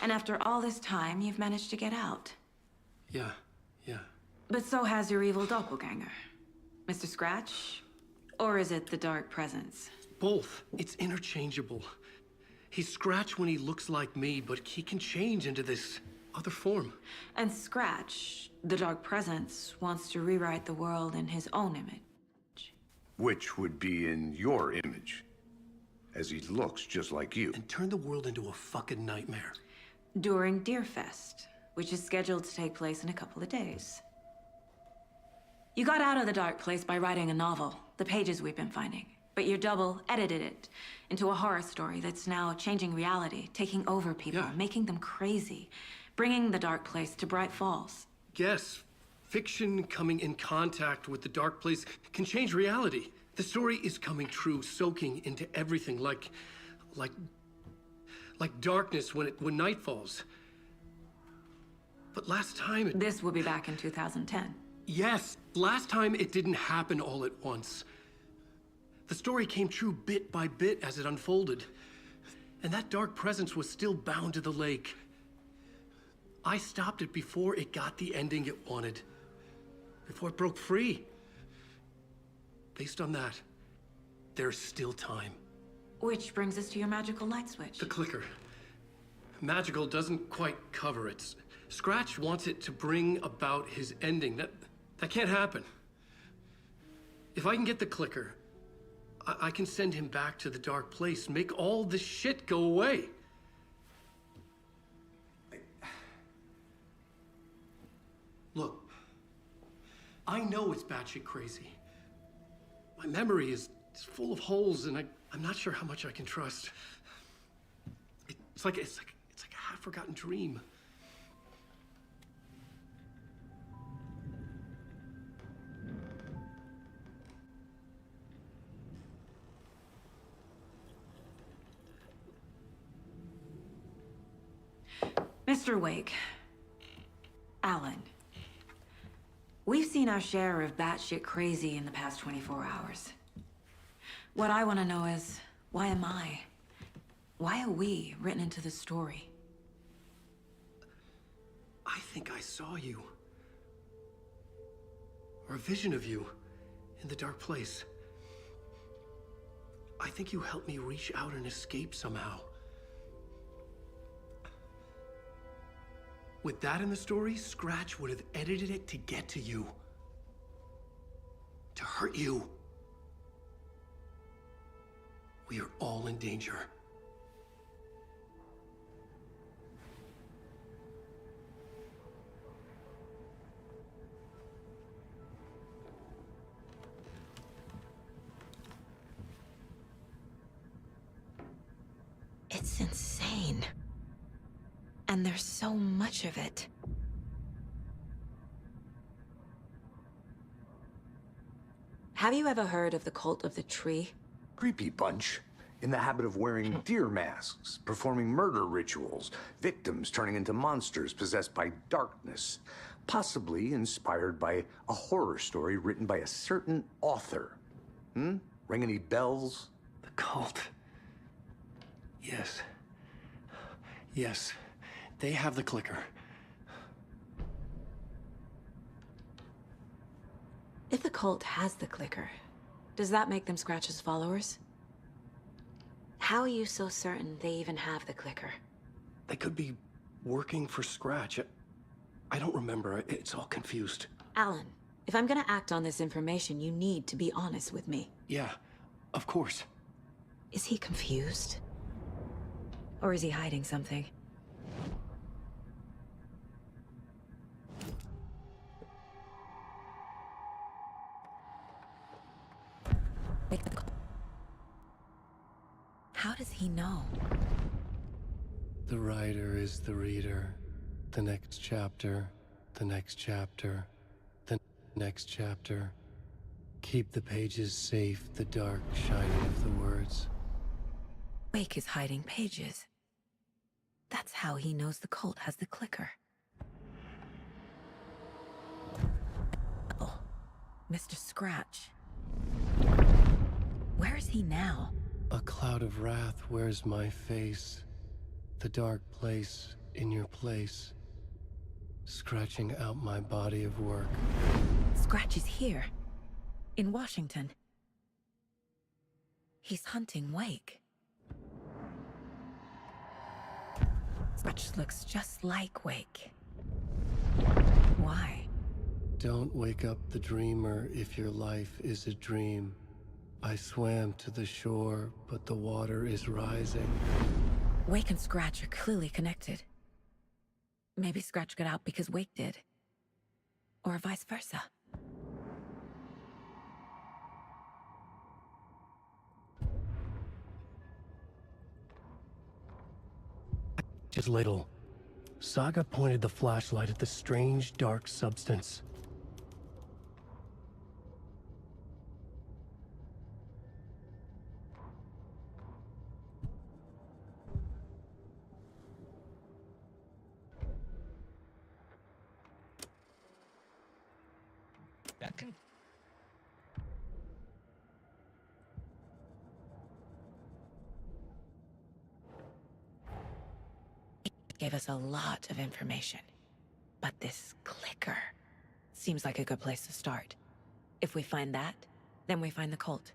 And after all this time, you've managed to get out. Yeah. But so has your evil doppelganger. Mr. Scratch? Or is it the Dark Presence? Both. It's interchangeable. He's Scratch when he looks like me, but he can change into this other form. And Scratch, the Dark Presence, wants to rewrite the world in his own image. Which would be in your image, as he looks just like you. And turn the world into a fucking nightmare. During Deerfest, which is scheduled to take place in a couple of days. You got out of the Dark Place by writing a novel, the pages we've been finding. But your double edited it into a horror story that's now changing reality, taking over people, making them crazy, bringing the Dark Place to Bright Falls. Yes, fiction coming in contact with the Dark Place can change reality. The story is coming true, soaking into everything like darkness when night falls. But last time This will be back in 2010. Yes, last time it didn't happen all at once. The story came true bit by bit as it unfolded. And that dark presence was still bound to the lake. I stopped it before it got the ending it wanted. Before it broke free. Based on that, there's still time. Which brings us to your magical light switch. The clicker. Magical doesn't quite cover it. Scratch wants it to bring about his ending. That can't happen. If I can get the clicker, I can send him back to the Dark Place, make all this shit go away. Look, I know it's batshit crazy. My memory is full of holes, and I'm not sure how much I can trust. It's like a half-forgotten dream. Mr. Wake. Alan. We've seen our share of batshit crazy in the past 24 hours. What I want to know is, why am I? Why are we written into the story? I think I saw you. Or a vision of you in the Dark Place. I think you helped me reach out and escape somehow. With that in the story, Scratch would have edited it to get to you. To hurt you. We are all in danger. It's insane. And there's so much of it. Have you ever heard of the cult of the tree? Creepy bunch. In the habit of wearing deer masks, performing murder rituals, victims turning into monsters possessed by darkness, possibly inspired by a horror story written by a certain author. Ring any bells? The cult. Yes. Yes. They have the clicker. If the cult has the clicker, does that make them Scratch's followers? How are you so certain they even have the clicker? They could be working for Scratch. I don't remember. It's all confused. Alan, if I'm gonna act on this information, you need to be honest with me. Yeah, of course. Is he confused? Or is he hiding something? How does he know? The writer is the reader. The next chapter, the next chapter, the next chapter. Keep the pages safe, the dark shining of the words. Wake is hiding pages. That's how he knows the cult has the clicker. Oh, Mr. Scratch. Where is he now? A cloud of wrath wears my face. The dark place in your place. Scratching out my body of work. Scratch is here. In Washington. He's hunting Wake. Scratch looks just like Wake. Why? Don't wake up the dreamer if your life is a dream. I swam to the shore, but the water is rising. Wake and Scratch are clearly connected. Maybe Scratch got out because Wake did. Or vice versa. Just little. Saga pointed the flashlight at the strange, dark substance. That can... Gave us a lot of information. But this clicker seems like a good place to start. If we find that, then we find the cult.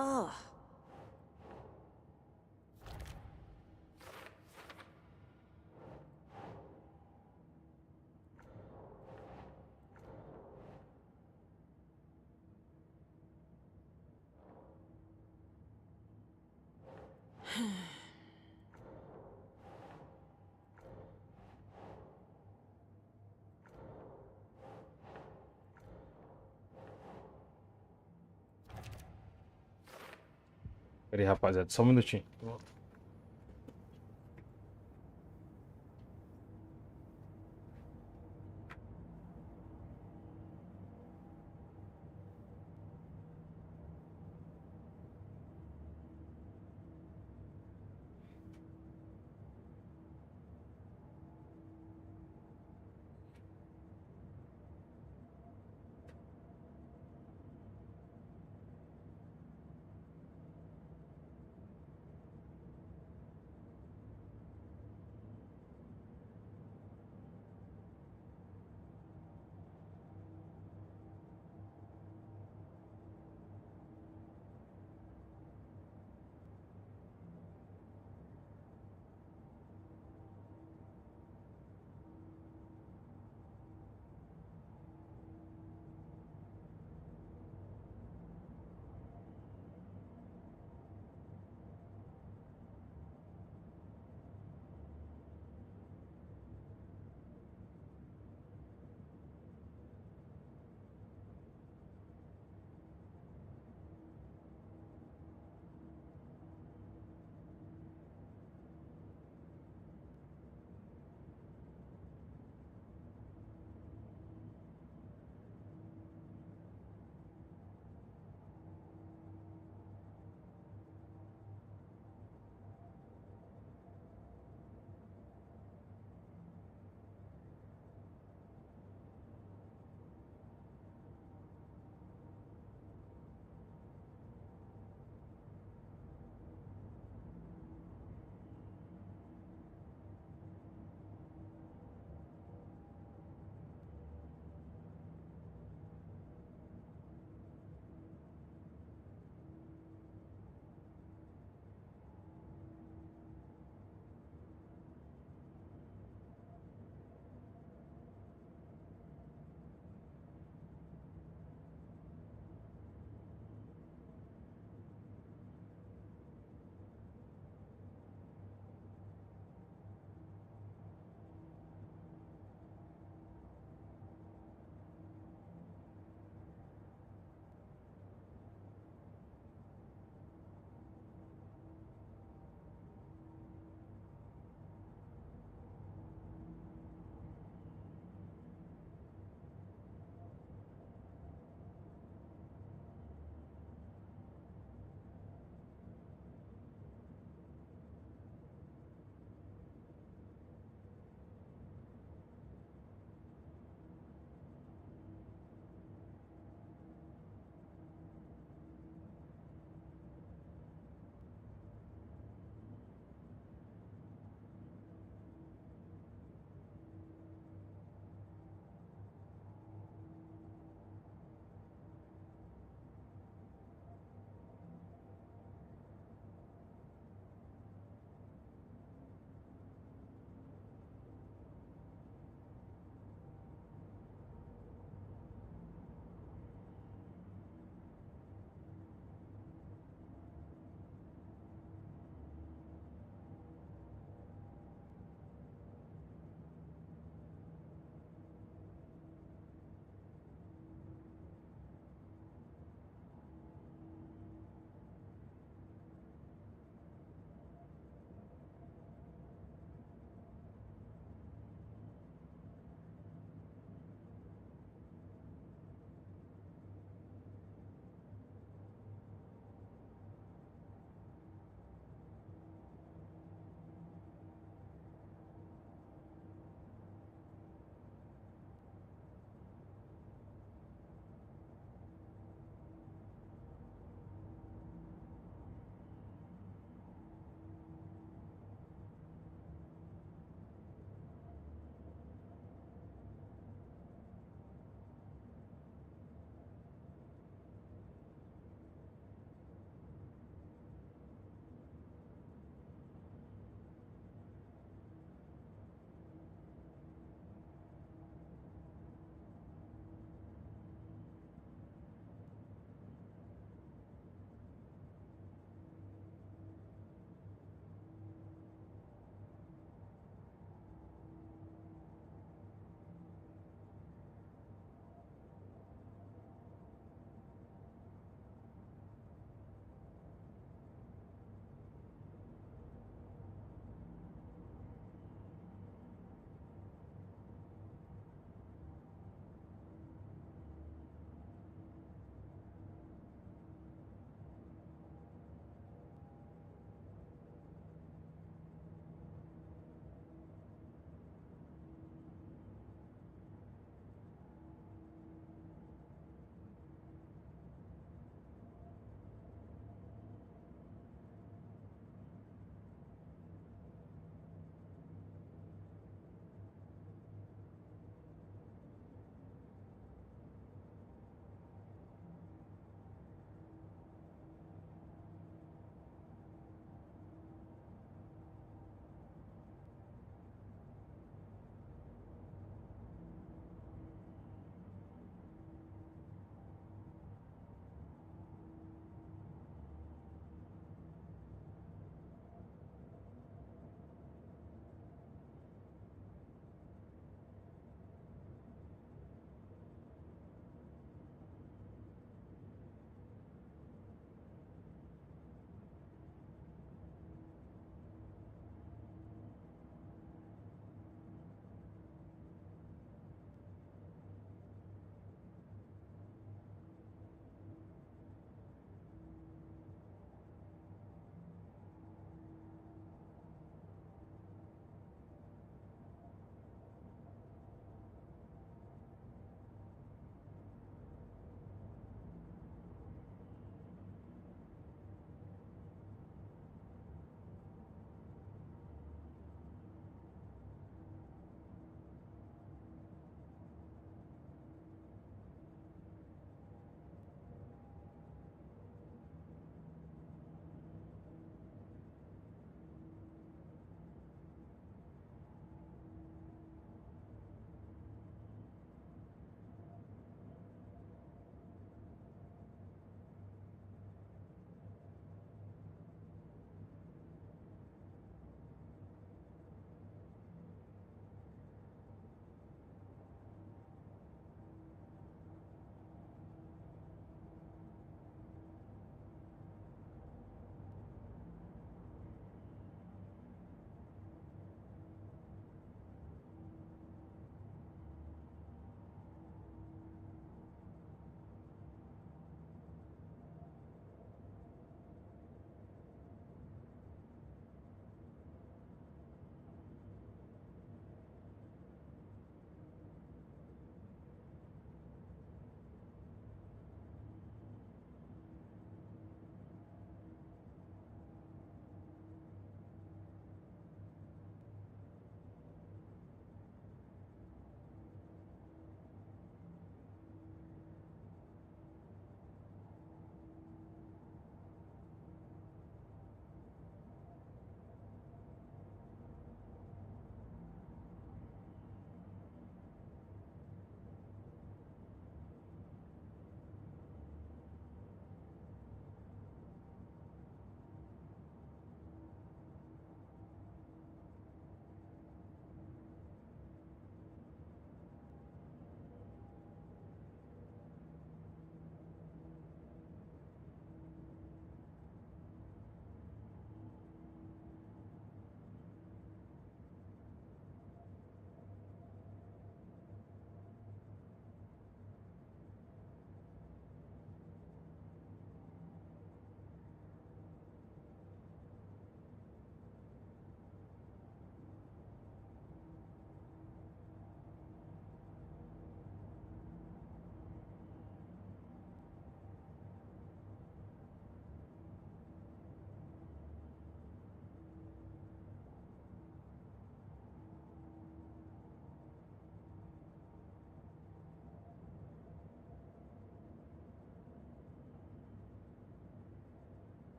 Oh. Pera aí, rapaziada, só um minutinho.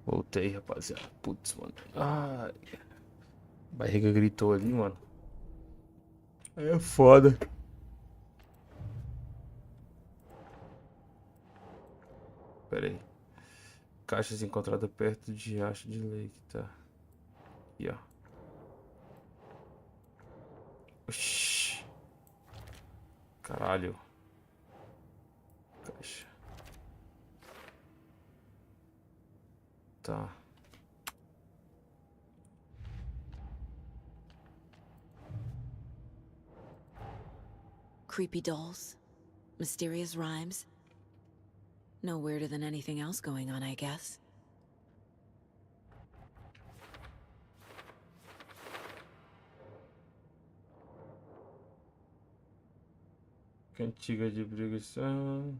Voltei, rapaziada. Putz, mano. Ai. Barriga gritou ali, mano. É foda. Pera aí. Caixas encontradas perto de Riacho de Lake, tá? Aqui, ó. Oxi. Caralho. Caixa. Tá. Creepy dolls, mysterious rhymes. No weirder than anything else going on, I guess. Cantiga de brigação.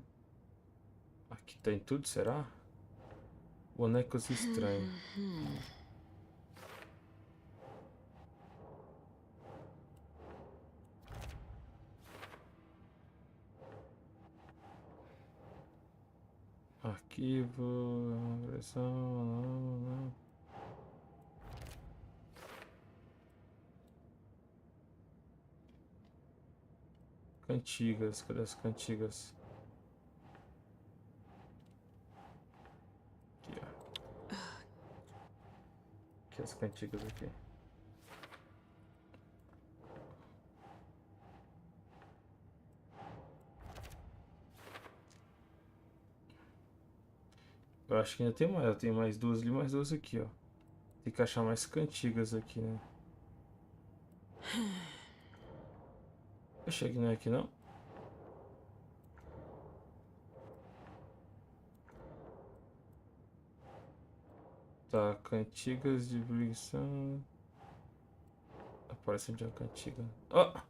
Aqui tá em tudo, será? Bonecos estranhos. Arquivo, agressão, não. Cantigas, cadê as cantigas? Aqui, ó. Aqui as cantigas aqui. Eu acho que ainda tem mais. Eu tenho mais duas ali, mais duas aqui, ó. Tem que achar mais cantigas aqui, né? Eu achei que não é aqui, não. Tá, cantigas de brigação. Aparece onde é a cantiga. Ó!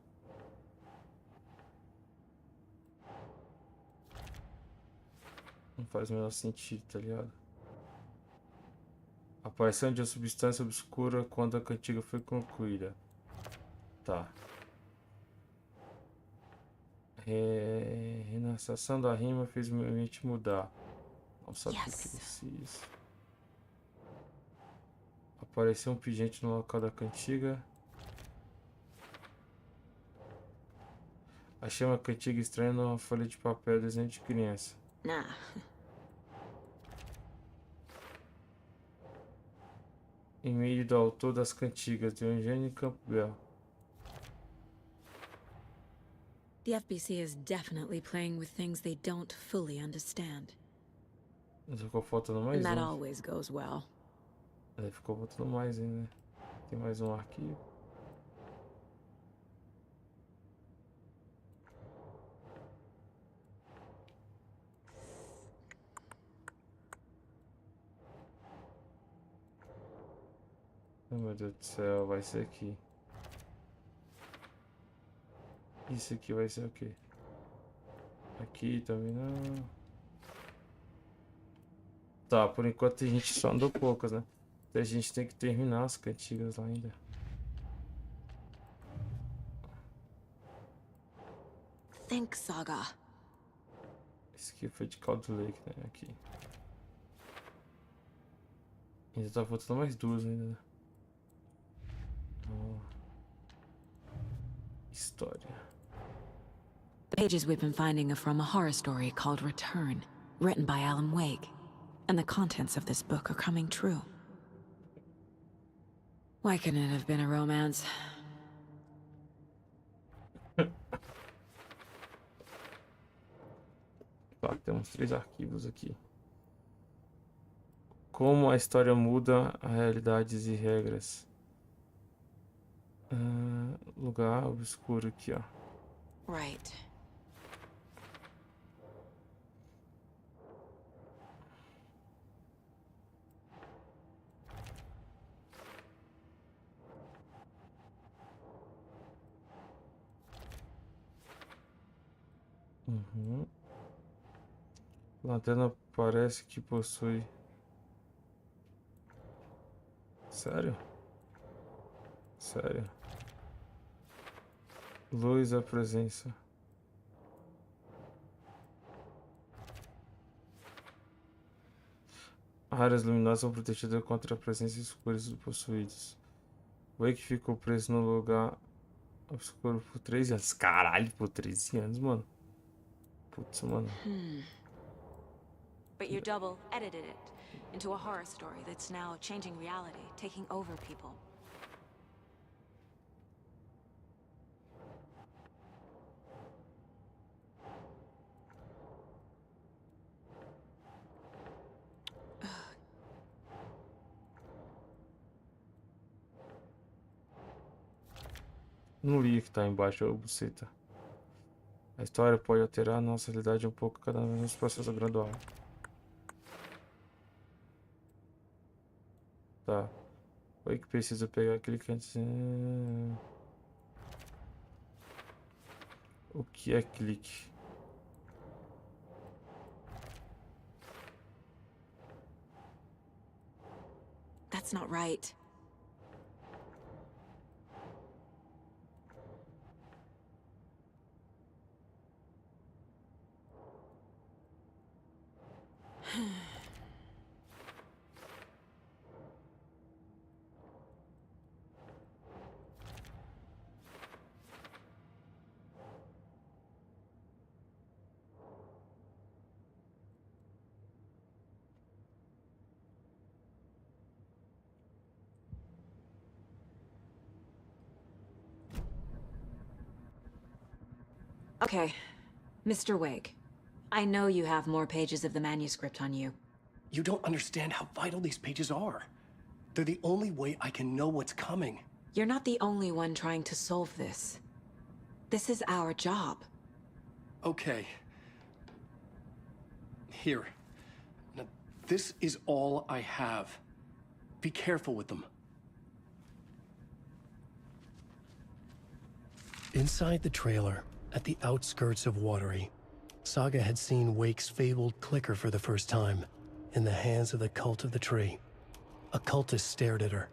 Não faz o menor sentido, tá ligado? Aparição de uma substância obscura quando a cantiga foi concluída. Tá. Renascenção da rima fez minha mente mudar. Não sabia o que fosse isso. Apareceu um pingente no local da cantiga. Achei uma cantiga estranha numa folha de papel desenho de criança. Nah. E-mail do autor das cantigas, de Eugênio BieL. The FBC is definitely playing with things they don't fully understand. Ficou faltando mais And that um. always goes well. Ficou faltando mais ainda. Tem mais um arquivo. Oh, meu Deus do céu, vai ser aqui. Isso aqui vai ser o quê? Aqui também não. Tá, por enquanto a gente só andou poucas, né? Então a gente tem que terminar as cantigas lá ainda. Think, Saga. Esse aqui foi de Caldo Lake, né? Aqui. Ainda tá faltando mais duas ainda, né? História. The pages we've been finding are from a horror story called Return, written by Alan Wake. And the contents of this book are coming true. Why couldn't it have been a romance? Tá, temos 3 arquivos aqui. Como a história muda a realidades e regras. Lugar obscuro aqui, ó. Right. Uhum. Lanterna parece que possui. Sério? Sério. Luz a presença. Áreas luminosas são protegidas contra a presença escura dos possuídos. Wake ficou preso no lugar obscuro por 13 anos. Caralho, por 13 anos, mano. Putz, mano. But your double edited it into a horror story that's now changing reality, taking over people. Não li o que tá embaixo, ô buceta. A história pode alterar a nossa realidade um pouco cada vez nesse processo gradual. Tá. Foi que precisa pegar aquele canto. O que é clique? That's not right. Okay, Mr. Wake. I know you have more pages of the manuscript on you. You don't understand how vital these pages are. They're the only way I can know what's coming. You're not the only one trying to solve this. This is our job. Okay. Here. Now, this is all I have. Be careful with them. Inside the trailer, at the outskirts of Watery, Saga had seen Wake's fabled clicker for the first time, in the hands of the Cult of the Tree. A cultist stared at her.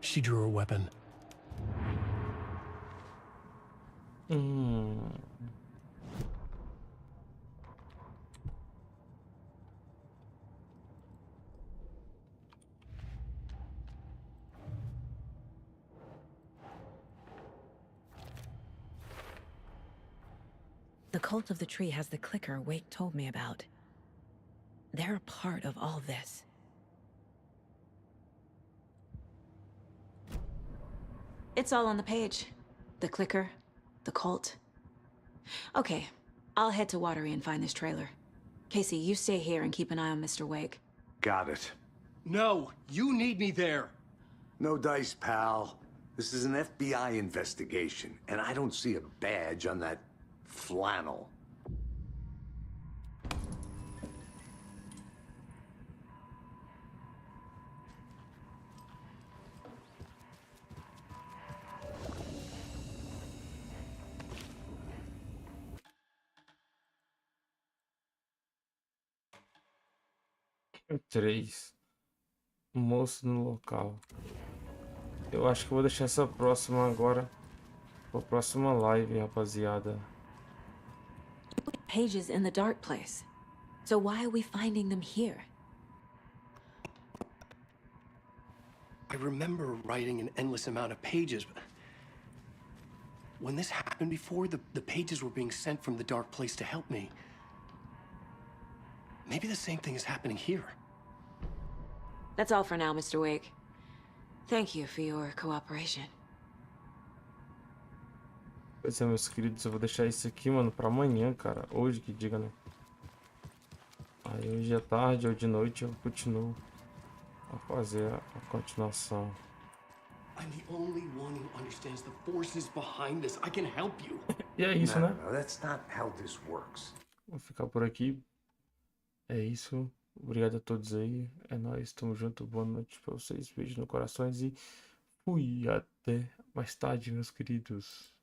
She drew her weapon. The Cult of the Tree has the clicker Wake told me about. They're a part of all this. It's all on the page. The clicker, the cult. Okay, I'll head to Watery and find this trailer. Casey, you stay here and keep an eye on Mr. Wake. Got it. No, you need me there. No dice, pal. This is an FBI investigation, and I don't see a badge on that flannel. Três. Moço no local. Eu acho que vou deixar essa próxima agora. Pra próxima live, rapaziada. Pages in the dark place. So why are we finding them here? I remember writing an endless amount of pages, but when this happened before, the pages were being sent from the dark place to help me. Maybe the same thing is happening here. That's all for now, Mr. Wake. Thank you for your cooperation. Pois é, meus queridos, eu vou deixar isso aqui, mano, pra amanhã, cara. Hoje que diga, né? Aí hoje à tarde ou de noite eu continuo a fazer a continuação. I'm the only one who understands the forces behind this. I can help you. E é isso, né? No, that's not how this works. Vou ficar por aqui. É isso. Obrigado a todos aí. É nóis. Tamo junto. Boa noite pra vocês. Beijo no corações e fui. Até mais tarde, meus queridos.